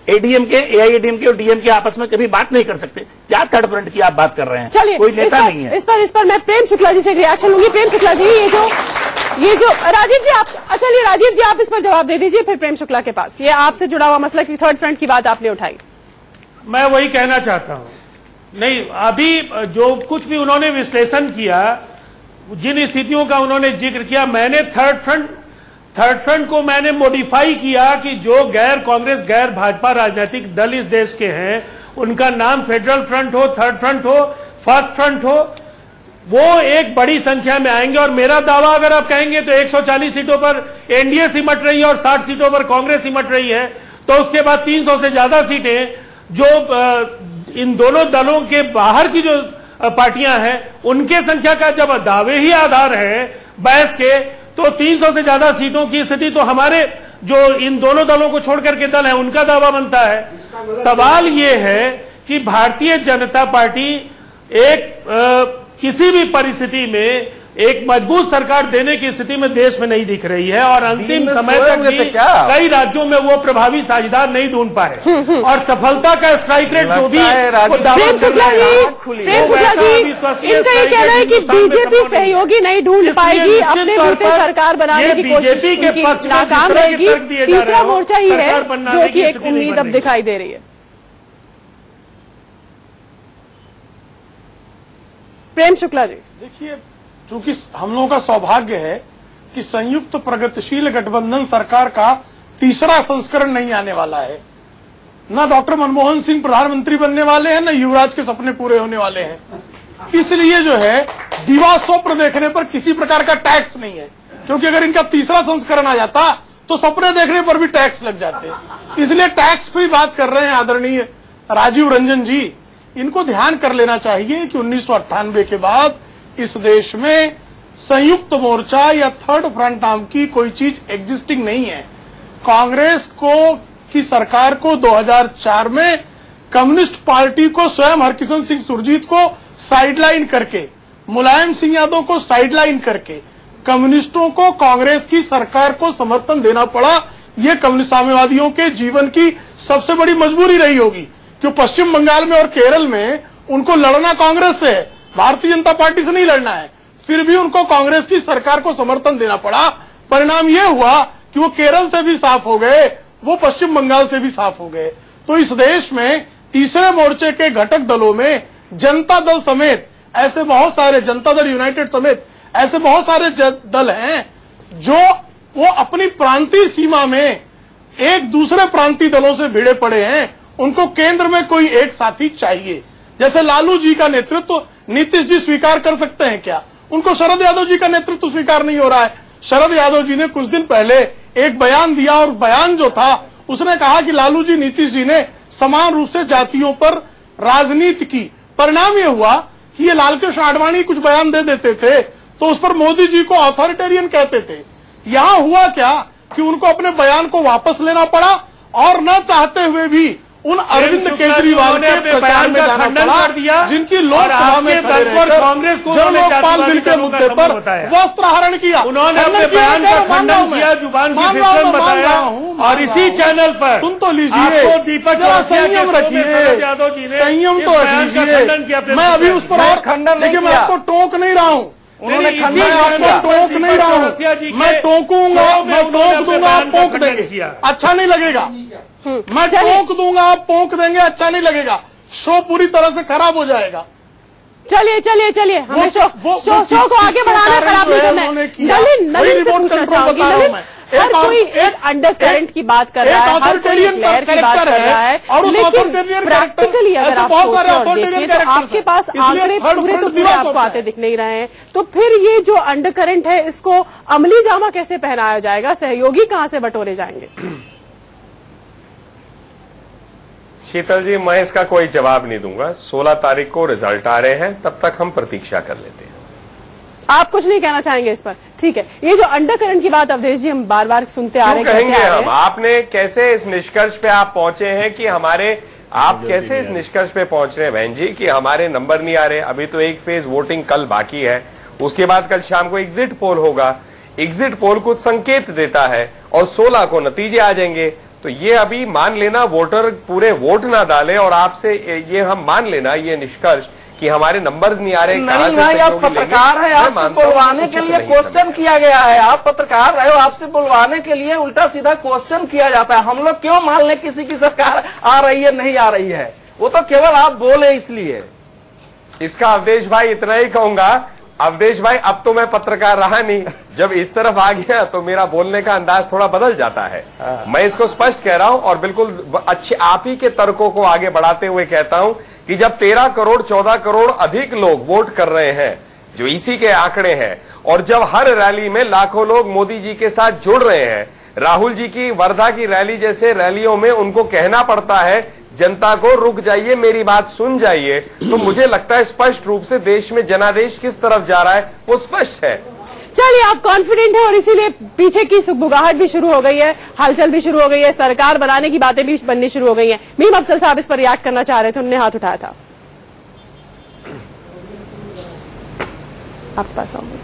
एडीएमके, एआईएडीएमके और डीएमके आपस में कभी बात नहीं कर सकते। क्या थर्ड फ्रंट की आप बात कर रहे हैं? चलिए, कोई नेता नहीं है। इस पर मैं प्रेम शुक्ला जी से रिएक्शन लूंगी। प्रेम शुक्ला जी, ये जो राजीव जी आप, चलिए राजीव जी आप इस पर जवाब दे दीजिए, फिर प्रेम शुक्ला के पास। ये आपसे जुड़ा हुआ मसला की थर्ड फ्रंट की बात आपने उठाई, मैं वही कहना चाहता हूं। नहीं, अभी जो कुछ भी उन्होंने विश्लेषण किया, जिन स्थितियों का उन्होंने जिक्र किया, मैंने थर्ड फ्रंट को मैंने मॉडिफाई किया कि जो गैर कांग्रेस, गैर भाजपा राजनीतिक दल इस देश के हैं, उनका नाम फेडरल फ्रंट हो, थर्ड फ्रंट हो, फर्स्ट फ्रंट हो, वो एक बड़ी संख्या में आएंगे। और मेरा दावा अगर आप कहेंगे तो 140 सीटों पर एनडीए सिमट रही है और 60 सीटों पर कांग्रेस सिमट रही है, तो उसके बाद 300 से ज्यादा सीटें जो इन दोनों दलों के बाहर की जो पार्टियां हैं, उनके संख्या का जब दावे ही आधार है बहस के, तो 300 से ज्यादा सीटों की स्थिति तो हमारे जो इन दोनों दलों को छोड़कर के दल है उनका दावा बनता है। सवाल ये है कि भारतीय जनता पार्टी किसी भी परिस्थिति में एक मजबूत सरकार देने की स्थिति में देश में नहीं दिख रही है और अंतिम समय तक भी कई राज्यों में वो प्रभावी साझेदार नहीं ढूंढ पाए और सफलता का स्ट्राइक रेट जो भी प्रेम शुक्ला जी, इनका ये कहना है कि बीजेपी सहयोगी नहीं ढूंढ पाएगी, अपने बूते सरकार बनाने की कोशिश नाकाम रहेगी। तीसरा मोर्चा ही है जो कि एक उम्मीद अब दिखाई दे रही है। प्रेम शुक्ला जी, देखिए, चूंकि हम लोगों का सौभाग्य है कि संयुक्त प्रगतिशील गठबंधन सरकार का तीसरा संस्करण नहीं आने वाला है। न डॉक्टर मनमोहन सिंह प्रधानमंत्री बनने वाले हैं, न युवराज के सपने पूरे होने वाले हैं। इसलिए जो है दिवा स्वप्न देखने पर किसी प्रकार का टैक्स नहीं है, क्योंकि अगर इनका तीसरा संस्करण आ जाता तो सपने देखने पर भी टैक्स लग जाते। इसलिए टैक्स पर बात कर रहे हैं आदरणीय राजीव रंजन जी। इनको ध्यान कर लेना चाहिए कि 1998 के बाद इस देश में संयुक्त मोर्चा या थर्ड फ्रंट नाम की कोई चीज एग्जिस्टिंग नहीं है। कांग्रेस की सरकार को 2004 में कम्युनिस्ट पार्टी को स्वयं हरकिशन सिंह सुरजीत को साइडलाइन करके मुलायम सिंह यादव को साइडलाइन करके कम्युनिस्टों को कांग्रेस की सरकार को समर्थन देना पड़ा। ये कम्युनिस्ट साम्यवादियों के जीवन की सबसे बड़ी मजबूरी रही होगी, क्योंकि पश्चिम बंगाल में और केरल में उनको लड़ना कांग्रेस से है, भारतीय जनता पार्टी से नहीं लड़ना है। फिर भी उनको कांग्रेस की सरकार को समर्थन देना पड़ा। परिणाम ये हुआ कि वो केरल से भी साफ हो गए, वो पश्चिम बंगाल से भी साफ हो गए। तो इस देश में तीसरे मोर्चे के घटक दलों में जनता दल समेत ऐसे बहुत सारे, जनता दल यूनाइटेड समेत ऐसे बहुत सारे दल हैं जो वो अपनी प्रांतीय सीमा में एक दूसरे प्रांतीय दलों से भिड़े पड़े हैं। उनको केंद्र में कोई एक साथी चाहिए। जैसे लालू जी का नेतृत्व नीतीश जी स्वीकार कर सकते हैं क्या? उनको शरद यादव जी का नेतृत्व स्वीकार नहीं हो रहा है। शरद यादव जी ने कुछ दिन पहले एक बयान दिया और बयान जो था उसने कहा कि लालू जी, नीतीश जी ने समान रूप से जातियों पर राजनीति की। परिणाम ये हुआ कि ये लालकृष्ण आडवाणी कुछ बयान दे देते थे तो उस पर मोदी जी को ऑथोरिटेरियन कहते थे। यहां हुआ क्या कि उनको अपने बयान को वापस लेना पड़ा और न चाहते हुए भी उन अरविंद केजरीवाल के प्रचार में जाना पड़ा, जिनकी लोकसभा में खड़े रहकर जन लोकपाल बिल के मुद्दे पर वस्त्र हरण किया। उन्होंने अपने बयान का खंडन किया, जुबान की सिस्टम बताया और इसी चैनल पर सुन तो लीजिए, दीपक जरा संयम रखिए, संयम तो रख लीजिए। मैं अभी उस पर और खंडन, देखिए मैं आपको टोक नहीं रहा हूँ, उन्होंने मैं आपको टोक नहीं रहा हूँ, मैं टोकूंगा, मैं टोक दूंगा, आप पोंक देंगे, अच्छा नहीं लगेगा। मैं टोक दूंगा, आप पोंक देंगे, अच्छा नहीं लगेगा, शो पूरी तरह से खराब हो जाएगा। चलिए चलिए चलिए, हमें शो को आगे बढ़ाना, खराब नहीं करना है। नलिन से पूछना चाहूंगी, नलिन हर कोई एक अंडर करंट की बात कर रहा है, हर कोई एक लेयर की बात कर रहा है, लेकिन प्रैक्टिकली अगर आप सोचें और देखें तो आपके पास आंकड़े पूरे तो पूरे आपको आते दिख नहीं रहे हैं। तो फिर ये जो अंडर करंट है इसको अमली जामा कैसे पहनाया जाएगा? सहयोगी कहां से बटोरे जाएंगे? शीतल जी, मैं इसका कोई जवाब नहीं दूंगा। 16 तारीख को रिजल्ट आ रहे हैं, तब तक हम प्रतीक्षा कर लेते हैं। आप कुछ नहीं कहना चाहेंगे इस पर? ठीक है, ये जो अंडर करंट की बात अवधेश जी हम बार बार सुनते आ रहे हैं, कहेंगे हम, आपने कैसे इस निष्कर्ष पे आप पहुंचे हैं कि आप कैसे इस निष्कर्ष पे पहुंच रहे हैं बहन जी कि हमारे नंबर नहीं आ रहे? अभी तो एक फेज वोटिंग कल बाकी है, उसके बाद कल शाम को एग्जिट पोल होगा। एग्जिट पोल कुछ संकेत देता है और 16 को नतीजे आ जाएंगे। तो ये अभी मान लेना वोटर पूरे वोट ना डाले और आपसे ये हम मान लेना ये निष्कर्ष कि हमारे नंबर्स नहीं आ रहे। नहीं भाई, आप पत्रकार हैं, आपसे बुलवाने के लिए क्वेश्चन किया गया है। आप पत्रकार रहे हो, आपसे बुलवाने के लिए उल्टा सीधा क्वेश्चन किया जाता है। हम लोग क्यों मान लें किसी की सरकार आ रही है नहीं आ रही है? वो तो केवल आप बोले इसलिए। इसका अवधेश भाई इतना ही कहूंगा, अवधेश भाई अब तो मैं पत्रकार रहा नहीं, जब इस तरफ आ गया तो मेरा बोलने का अंदाज थोड़ा बदल जाता है। मैं इसको स्पष्ट कह रहा हूं और बिल्कुल अच्छे आप ही के तर्कों को आगे बढ़ाते हुए कहता हूं कि जब 13 करोड़ 14 करोड़ अधिक लोग वोट कर रहे हैं, जो इसी के आंकड़े हैं, और जब हर रैली में लाखों लोग मोदी जी के साथ जुड़ रहे हैं, राहुल जी की वर्धा की रैली जैसे रैलियों में उनको कहना पड़ता है जनता को रुक जाइए, मेरी बात सुन जाइए, तो मुझे लगता है स्पष्ट रूप से देश में जनादेश किस तरफ जा रहा है वो स्पष्ट है। चलिए, आप कॉन्फिडेंट हैं और इसीलिए पीछे की सुगबुगाहट भी शुरू हो गई है, हलचल भी शुरू हो गई है, सरकार बनाने की बातें भी बननी शुरू हो गई हैं। मीम अफजल साहब इस पर रिएक्ट करना चाह रहे थे, उन्होंने हाथ उठाया था। आपके पास आऊंगी।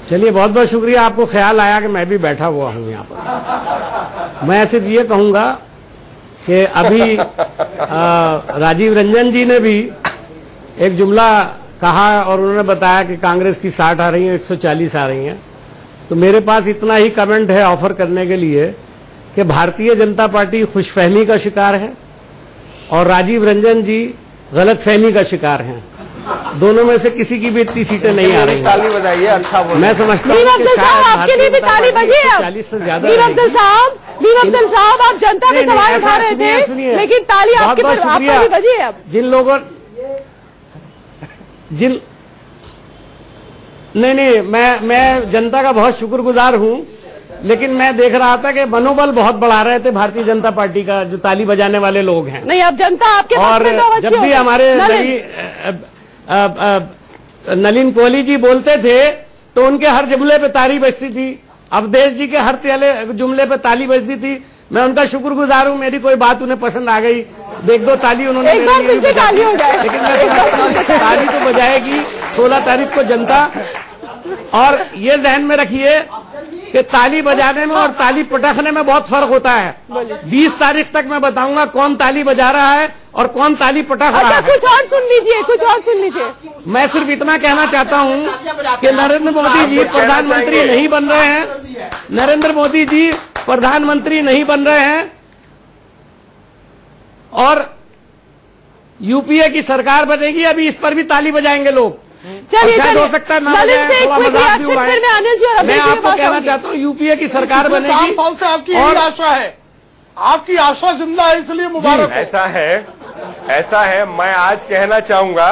चलिए, बहुत बहुत शुक्रिया। आपको ख्याल आया कि मैं भी बैठा हुआ हूं यहाँ पर। मैं सिर्फ ये कहूंगा कि अभी राजीव रंजन जी ने भी एक जुमला कहा और उन्होंने बताया कि कांग्रेस की 60 आ रही है, 140 आ रही हैं। तो मेरे पास इतना ही कमेंट है ऑफर करने के लिए कि भारतीय जनता पार्टी खुशफहमी का शिकार है और राजीव रंजन जी गलतफहमी का शिकार हैं। दोनों में से किसी की भी इतनी सीटें नहीं आ रही। ताली बजाइए, अच्छा बोल। मैं समझता हूँ आपके लिए भी ताली बजी है। 40 से ज्यादा। मीम अफजल साहब, आप जनता पे सवाल उठा रहे थे, लेकिन ताली आपके पर भी बजी है। अब जिन लोगों नहीं, मैं जनता का बहुत शुक्रगुजार हूं, लेकिन मैं देख रहा था कि मनोबल बहुत बढ़ा रहे थे भारतीय जनता पार्टी का जो ताली बजाने वाले लोग हैं। नहीं, अब जनता आपके और जब भी हमारे नलिन कोहली जी बोलते थे तो उनके हर जुमले पे ताली बजती थी, अवधेश जी के हर जुमले पे ताली बजती थी। मैं उनका शुक्रगुजार हूँ, मेरी कोई बात उन्हें पसंद आ गई, एक दो ताली उन्होंने एक बार फिर से ताली हो जाए, लेकिन मैं ताली तो बजाएगी 16 तारीख को जनता। और ये ध्यान में रखिए कि ताली बजाने में और ताली पटकने में बहुत फर्क होता है। 20 तारीख तक मैं बताऊंगा कौन ताली बजा रहा है और कौन ताली पटक रहा है। कुछ और सुन लीजिए, कुछ और सुन लीजिए। मैं सिर्फ इतना कहना चाहता हूं कि नरेंद्र मोदी जी प्रधानमंत्री नहीं बन रहे हैं, नरेंद्र मोदी जी प्रधानमंत्री नहीं बन रहे हैं और यूपीए की सरकार बनेगी। अभी इस पर भी ताली बजाएंगे लोग। चलिए हो सकता है मैं आपको कहना चाहता हूँ यूपीए की सरकार बनेगी। 4 साल से आपकी यही आशा है, आपकी आशा जिंदा है, इसलिए मुबारक। ऐसा है मैं आज कहना चाहूंगा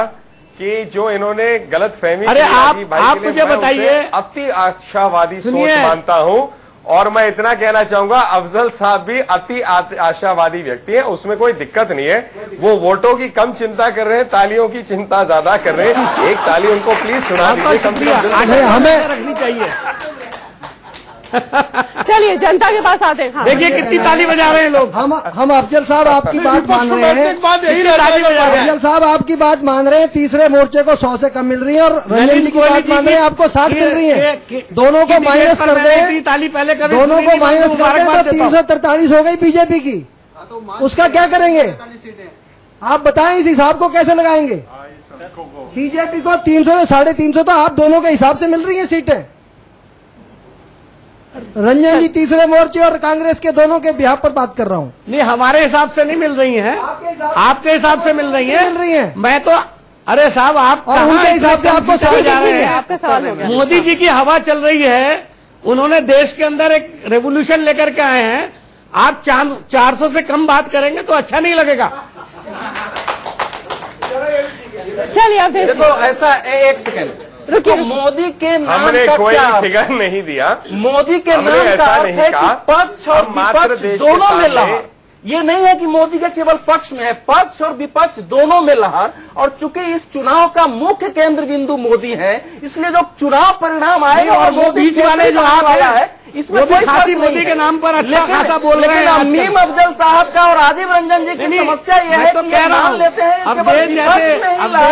कि जो इन्होंने गलत फहमी, अरे आप मुझे बताइए, अति आशावादी सोच मानता हूं। और मैं इतना कहना चाहूंगा अफजल साहब भी अति आशावादी व्यक्ति है, उसमें कोई दिक्कत नहीं है। वो वोटों की कम चिंता कर रहे हैं, तालियों की चिंता ज्यादा कर रहे हैं। एक ताली उनको प्लीज सुना दीजिए, हमें रखनी चाहिए। चलिए जनता के पास आते हैं। हाँ। देखिए कितनी ताली बजा रहे हैं लोग। हम अफजल साहब आपकी बात मान रहे हैं, अफजल साहब आपकी बात मान रहे हैं। तीसरे मोर्चे को 100 से कम मिल रही है और रंजन जी की बात मान रहे हैं आपको 60 मिल रही है। दोनों को माइनस कर दें, ताली पहले कर, दोनों को माइनस कर दें तो 343 हो गई बीजेपी की। उसका क्या करेंगे आप बताएं, इस हिसाब को कैसे लगाएंगे? बीजेपी को 300 से 350 तो आप दोनों के हिसाब से मिल रही है सीटें। रंजन जी तीसरे मोर्चे और कांग्रेस के दोनों के बिहार पर बात कर रहा हूँ। नहीं, हमारे हिसाब से नहीं मिल रही हैं, आपके हिसाब से मिल रही हैं। मैं तो अरे साहब आप उनके हिसाब से आपको सवाल जा रहे हैं। आपका सवाल हो गया। मोदी जी की हवा चल रही है, उन्होंने देश के अंदर एक रेवोल्यूशन लेकर के आए हैं। आप 400 से कम बात करेंगे तो अच्छा नहीं लगेगा। चलिए आप देखो ऐसा, एक सेकंड तो मोदी के नाम हमने का कोई क्या फिगर नहीं दिया। मोदी के नाम का अर्थ है कि पक्ष और विपक्ष दोनों में लहर। ये नहीं है कि मोदी के केवल पक्ष में है, पक्ष और विपक्ष दोनों में लहर। और चूंकि इस चुनाव का मुख्य केंद्र बिंदु मोदी है, इसलिए जो चुनाव परिणाम आएगा और मोदी वाले जो आप वाला है इसमें कोई फर्क मोदी के नाम पर अच्छा खासा बोल रहे हैं। लेकिन मीम अफजल साहब का और आदिव रंजन जी की समस्या यह है कि ये मान लेते हैं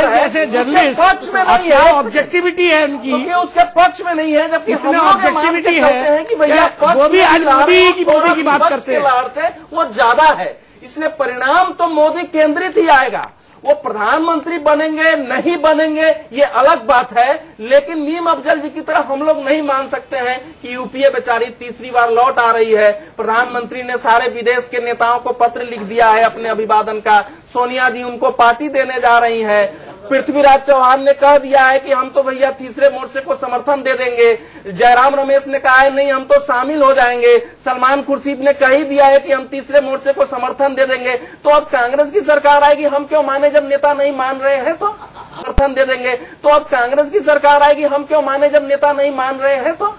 जैसे जर्नलिस्ट पक्ष में नहीं है, ऑब्जेक्टिविटी है उनकी, क्योंकि उसके पक्ष में नहीं है। जबकि हम ऑब्जेक्टिविटी है कि भैया वो भी आज मोदी की बात करते हैं, लहर से वो ज्यादा है। इसलिए परिणाम तो मोदी केंद्रित ही आएगा। वो प्रधानमंत्री बनेंगे नहीं बनेंगे ये अलग बात है, लेकिन मीम अफजल जी की तरफ हम लोग नहीं मान सकते हैं कि यूपीए बेचारी तीसरी बार लौट आ रही है। प्रधानमंत्री ने सारे विदेश के नेताओं को पत्र लिख दिया है अपने अभिवादन का। सोनिया जी उनको पार्टी देने जा रही है। पृथ्वीराज चौहान ने कह दिया है कि हम तो भैया तीसरे मोर्चे को समर्थन दे देंगे। जयराम रमेश ने कहा है नहीं हम तो शामिल हो जाएंगे। सलमान खुर्शीद ने कह ही दिया है कि हम तीसरे मोर्चे को समर्थन दे देंगे। तो अब कांग्रेस की सरकार आएगी, हम क्यों माने जब नेता नहीं मान रहे हैं तो समर्थन दे देंगे। तो अब कांग्रेस की सरकार आएगी, हम क्यों माने जब नेता नहीं मान रहे हैं तो।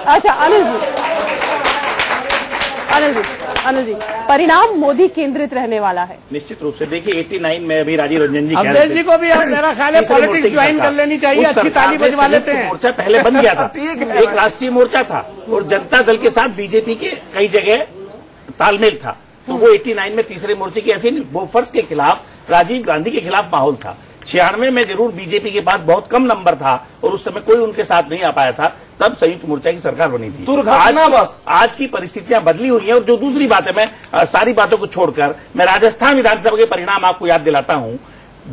अच्छा अनिल जी परिणाम मोदी केंद्रित रहने वाला है निश्चित रूप से। देखिए 89 में अभी राजीव रंजन जी अवधेश जी को भी मेरा ख्याल है पॉलिटिक्स ज्वाइन कर लेनी चाहिए, अच्छी ताली बजवा लेते हैं। मोर्चा पहले बन गया था, एक राष्ट्रीय मोर्चा था और जनता दल के साथ बीजेपी के कई जगह तालमेल था। तो वो 89 में तीसरे मोर्चे की ऐसी बोफर्स के खिलाफ, राजीव गांधी के खिलाफ माहौल था। 96 में जरूर बीजेपी के पास बहुत कम नंबर था और उस समय कोई उनके साथ नहीं आ पाया था, तब संयुक्त मोर्चा की सरकार बनी थी। दुर्घटना बस आज की परिस्थितियां बदली हुई हैं। और जो दूसरी बात है, मैं सारी बातों को छोड़कर मैं राजस्थान विधानसभा के परिणाम आपको याद दिलाता हूं।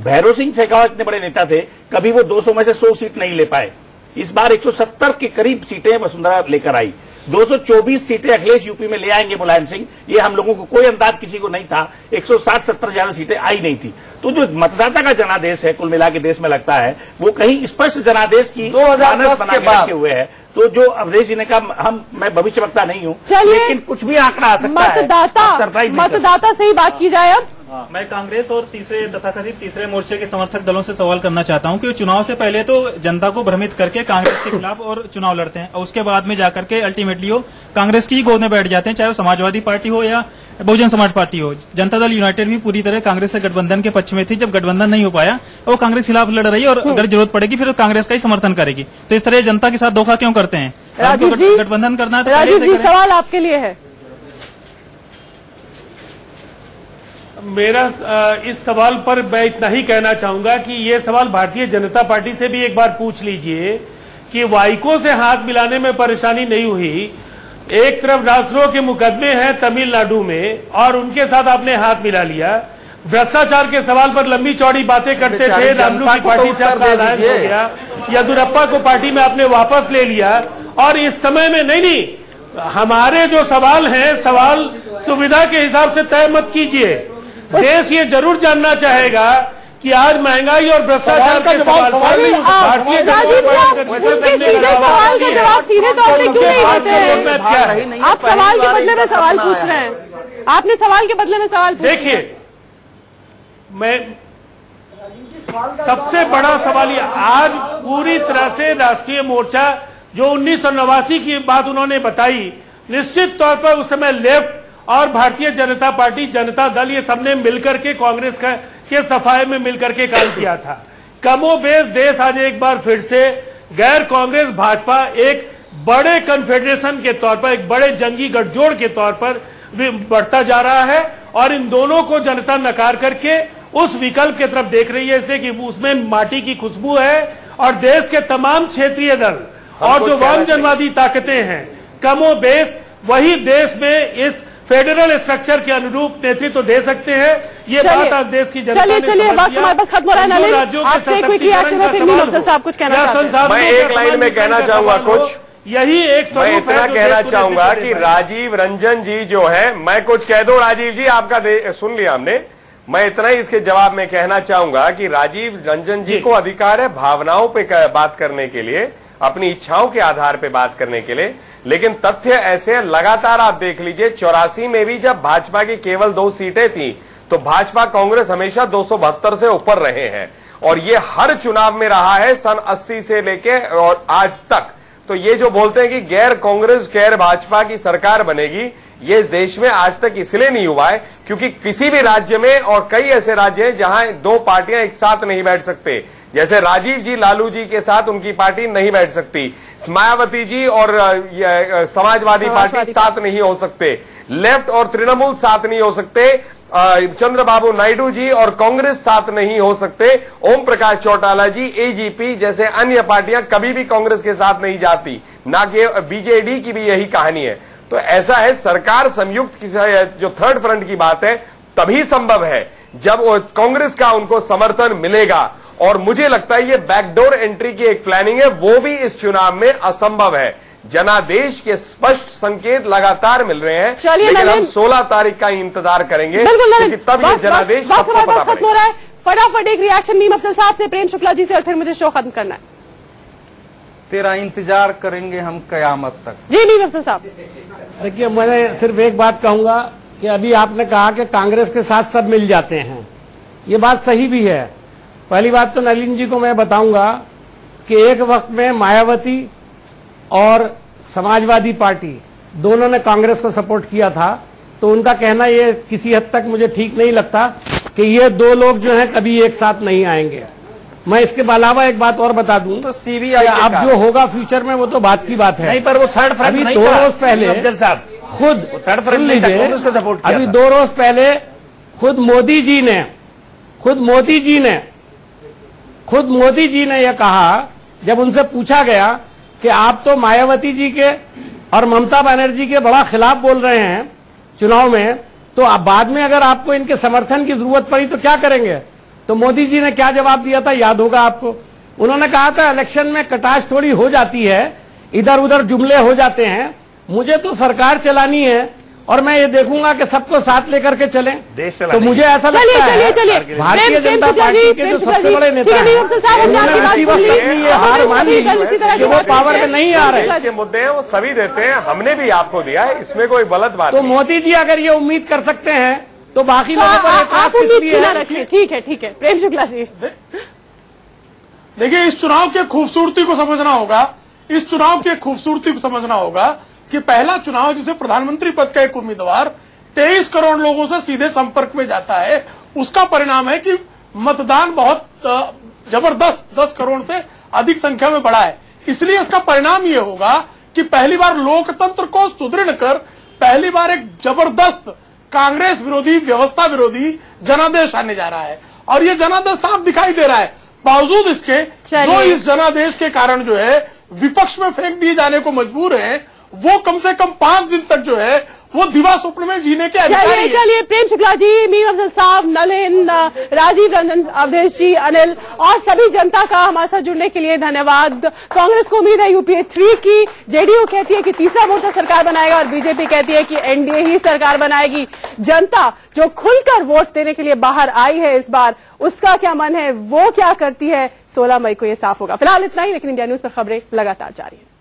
भैरव सिंह शेखावत इतने बड़े नेता थे, कभी वो 200 में से 100 सीट नहीं ले पाए। इस बार 170 के करीब सीटें वसुंधरा लेकर आई। 224 सीटें अखिलेश यूपी में ले आएंगे मुलायम सिंह, ये हम लोगों को कोई अंदाज किसी को नहीं था। 160-70 ज्यादा सीटें आई नहीं थी। तो जो मतदाता का जनादेश है कुल मिला के देश में लगता है वो कहीं स्पष्ट जनादेश की 2010 बना के रखे हुए है। तो जो अवधेश जी ने कहा, मैं भविष्यवक्ता नहीं हूं, लेकिन कुछ भी आंकड़ा आ सकता है। मतदाता से ही बात की जाए। अब मैं कांग्रेस और तथाकथित तीसरे मोर्चे के समर्थक दलों से सवाल करना चाहता हूं कि चुनाव से पहले तो जनता को भ्रमित करके कांग्रेस के खिलाफ और चुनाव लड़ते हैं और उसके बाद में जाकर के अल्टीमेटली वो कांग्रेस की ही गोद में बैठ जाते हैं, चाहे वो समाजवादी पार्टी हो या बहुजन समाज पार्टी हो। जनता दल यूनाइटेड भी पूरी तरह कांग्रेस से गठबंधन के पक्ष में थी। जब गठबंधन नहीं हो पाया वो कांग्रेस के खिलाफ लड़ रही है और अगर जरूरत पड़ेगी फिर कांग्रेस का ही समर्थन करेगी। तो इस तरह जनता के साथ धोखा क्यों करते हैं? राजीव जी, गठबंधन करना है तो राजीव जी सवाल आपके लिए है। मेरा इस सवाल पर मैं इतना ही कहना चाहूंगा कि ये सवाल भारतीय जनता पार्टी से भी एक बार पूछ लीजिए कि वाइको से हाथ मिलाने में परेशानी नहीं हुई। एक तरफ राष्ट्रद्रोह के मुकदमे हैं तमिलनाडु में और उनके साथ आपने हाथ मिला लिया। भ्रष्टाचार के सवाल पर लंबी चौड़ी बातें करते थे, रामलू की पार्टी से आपका अलायंस हो गया, येदियुरप्पा को पार्टी में आपने वापस ले लिया और इस समय में नहीं, हमारे जो सवाल हैं, सवाल सुविधा के हिसाब से तय मत कीजिए। देश ये जरूर जानना चाहेगा कि आज महंगाई और भ्रष्टाचार के सवाल पर भारतीय आप सवाल के बदले में सवाल पूछ रहे हैं, आपने सवाल के बदले में सवाल पूछा। देखिए, मैं सबसे बड़ा सवाल ये, आज पूरी तरह से राष्ट्रीय मोर्चा जो 1989 की बात उन्होंने बताई, निश्चित तौर पर उस समय लेफ्ट और भारतीय जनता पार्टी, जनता दल, ये सबने मिलकर के कांग्रेस के सफाए में मिलकर के काम किया था। कमोबेश देश आज एक बार फिर से गैर कांग्रेस भाजपा एक बड़े कन्फेडरेशन के तौर पर, एक बड़े जंगी गठजोड़ के तौर पर बढ़ता जा रहा है और इन दोनों को जनता नकार करके उस विकल्प की तरफ देख रही है, इसलिए कि उसमें माटी की खुशबू है और देश के तमाम क्षेत्रीय दल और जो वाम जनवादी ताकतें हैं, कमोबेश वही देश में इस फेडरल स्ट्रक्चर के अनुरूप नेतृत्व दे सकते हैं। ये बात आज देश की जनता ने चलिए वक्त हमारे पास खत्म हो रहा है। आपसे क्विक रिएक्शन है, फिर अफजल साहब कुछ कहना चाहते हैं। मैं एक लाइन में कहना चाहूंगा कुछ, यही एक मैं इतना कहना चाहूंगा कि राजीव रंजन जी जो है, मैं कुछ कह दूं राजीव जी, आपका सुन लिया हमने, मैं इतना ही इसके जवाब में कहना चाहूंगा कि राजीव रंजन जी को अधिकार है भावनाओं पे बात करने के लिए, अपनी इच्छाओं के आधार पे बात करने के लिए, लेकिन तथ्य ऐसे लगातार आप देख लीजिए। 84 में भी जब भाजपा की केवल 2 सीटें थी तो भाजपा कांग्रेस हमेशा 272 से ऊपर रहे हैं और ये हर चुनाव में रहा है सन 80 से लेके और आज तक। तो ये जो बोलते हैं कि गैर कांग्रेस गैर भाजपा की सरकार बनेगी, ये इस देश में आज तक इसलिए नहीं हुआ है क्योंकि किसी भी राज्य में, और कई ऐसे राज्य हैं जहां 2 पार्टियां एक साथ नहीं बैठ सकते, जैसे राजीव जी लालू जी के साथ उनकी पार्टी नहीं बैठ सकती, मायावती जी और समाजवादी पार्टी साथ नहीं हो सकते, लेफ्ट और तृणमूल साथ नहीं हो सकते, चंद्रबाबू नायडू जी और कांग्रेस साथ नहीं हो सकते, ओम प्रकाश चौटाला जी, एजीपी जैसे अन्य पार्टियां कभी भी कांग्रेस के साथ नहीं जाती, ना कि बीजेडी की भी यही कहानी है। तो ऐसा है, सरकार संयुक्त जो थर्ड फ्रंट की बात है तभी संभव है जब कांग्रेस का उनको समर्थन मिलेगा, और मुझे लगता है ये बैकडोर एंट्री की एक प्लानिंग है, वो भी इस चुनाव में असंभव है। जनादेश के स्पष्ट संकेत लगातार मिल रहे हैं, लेकिन हम 16 तारीख का इंतजार करेंगे क्योंकि तब ये जनादेश सबको पता खत्म हो रहा है। फटाफट एक रिएक्शन मीम अफजल साहब से, प्रेम शुक्ला जी से, और फिर मुझे शो खत्म करना है। तेरा इंतजार करेंगे हम कयामत तक। जी मीम अफजल साहब। देखिए, मैं सिर्फ एक बात कहूंगा कि अभी आपने कहा कि कांग्रेस के साथ सब मिल जाते हैं, ये बात सही भी है। पहली बात तो नलिन जी को मैं बताऊंगा कि एक वक्त में मायावती और समाजवादी पार्टी दोनों ने कांग्रेस को सपोर्ट किया था, तो उनका कहना ये किसी हद तक मुझे ठीक नहीं लगता कि ये 2 लोग जो हैं कभी एक साथ नहीं आएंगे। मैं इसके अलावा एक बात और बता दूं, तो सीबीआई अब जो होगा फ्यूचर में वो तो बात की बात है। नहीं, पर वो थर्ड फ्रंट अभी नहीं 2 रोज पहले अफजल साहब खुद सुन लीजिए, अभी 2 रोज पहले खुद मोदी जी ने यह कहा, जब उनसे पूछा गया कि आप तो मायावती जी के और ममता बनर्जी के बड़ा खिलाफ बोल रहे हैं चुनाव में, तो आप बाद में अगर आपको इनके समर्थन की जरूरत पड़ी तो क्या करेंगे? तो मोदी जी ने क्या जवाब दिया था, याद होगा आपको। उन्होंने कहा था इलेक्शन में कटाश थोड़ी हो जाती है, इधर उधर जुमले हो जाते हैं, मुझे तो सरकार चलानी है और मैं ये देखूंगा कि सबको साथ लेकर के चलें। तो मुझे ऐसा लगता है भारतीय जनता पार्टी के जो सबसे बड़े नेता हैं उन्होंने इसी वक्त अपनी ये हार मान ली कि वो पावर में नहीं आ रहे। के मुद्दे हैं वो सभी देते हैं, हमने भी आपको दिया है, इसमें कोई गलत बात नहीं। तो मोदी जी अगर ये उम्मीद कर सकते हैं तो बाकी लोगों पर एतराज किस लिए है? ठीक है प्रेम शुक्ला जी। देखिए, इस चुनाव की खूबसूरती को समझना होगा, इस चुनाव की खूबसूरती को समझना होगा कि पहला चुनाव जिसे प्रधानमंत्री पद का एक उम्मीदवार 23 करोड़ लोगों से सीधे संपर्क में जाता है, उसका परिणाम है कि मतदान बहुत जबरदस्त 10 करोड़ से अधिक संख्या में बढ़ा है। इसलिए इसका परिणाम ये होगा कि पहली बार लोकतंत्र को सुदृढ़ कर पहली बार एक जबरदस्त कांग्रेस विरोधी, व्यवस्था विरोधी जनादेश आने जा रहा है और ये जनादेश साफ दिखाई दे रहा है। बावजूद इसके जो इस जनादेश के कारण जो है विपक्ष में फेंक दिए जाने को मजबूर हैं, वो कम से कम 5 दिन तक जो है वो दिवा स्वप्न में जीने के अधिकारी हैं। चलिए प्रेम शुक्ला जी, मीम अफजल साहब, नलिन, राजीव रंजन, अवधेश जी, अनिल और सभी जनता का हमारे साथ जुड़ने के लिए धन्यवाद। कांग्रेस को उम्मीद है यूपीए 3 की, जेडीयू कहती है कि तीसरा मोर्चा सरकार बनाएगा और बीजेपी कहती है कि एनडीए ही सरकार बनाएगी। जनता जो खुलकर वोट देने के लिए बाहर आई है इस बार, उसका क्या मन है, वो क्या करती है, 16 मई को ये साफ होगा। फिलहाल इतना ही, लेकिन इंडिया न्यूज पर खबरें लगातार जारी है।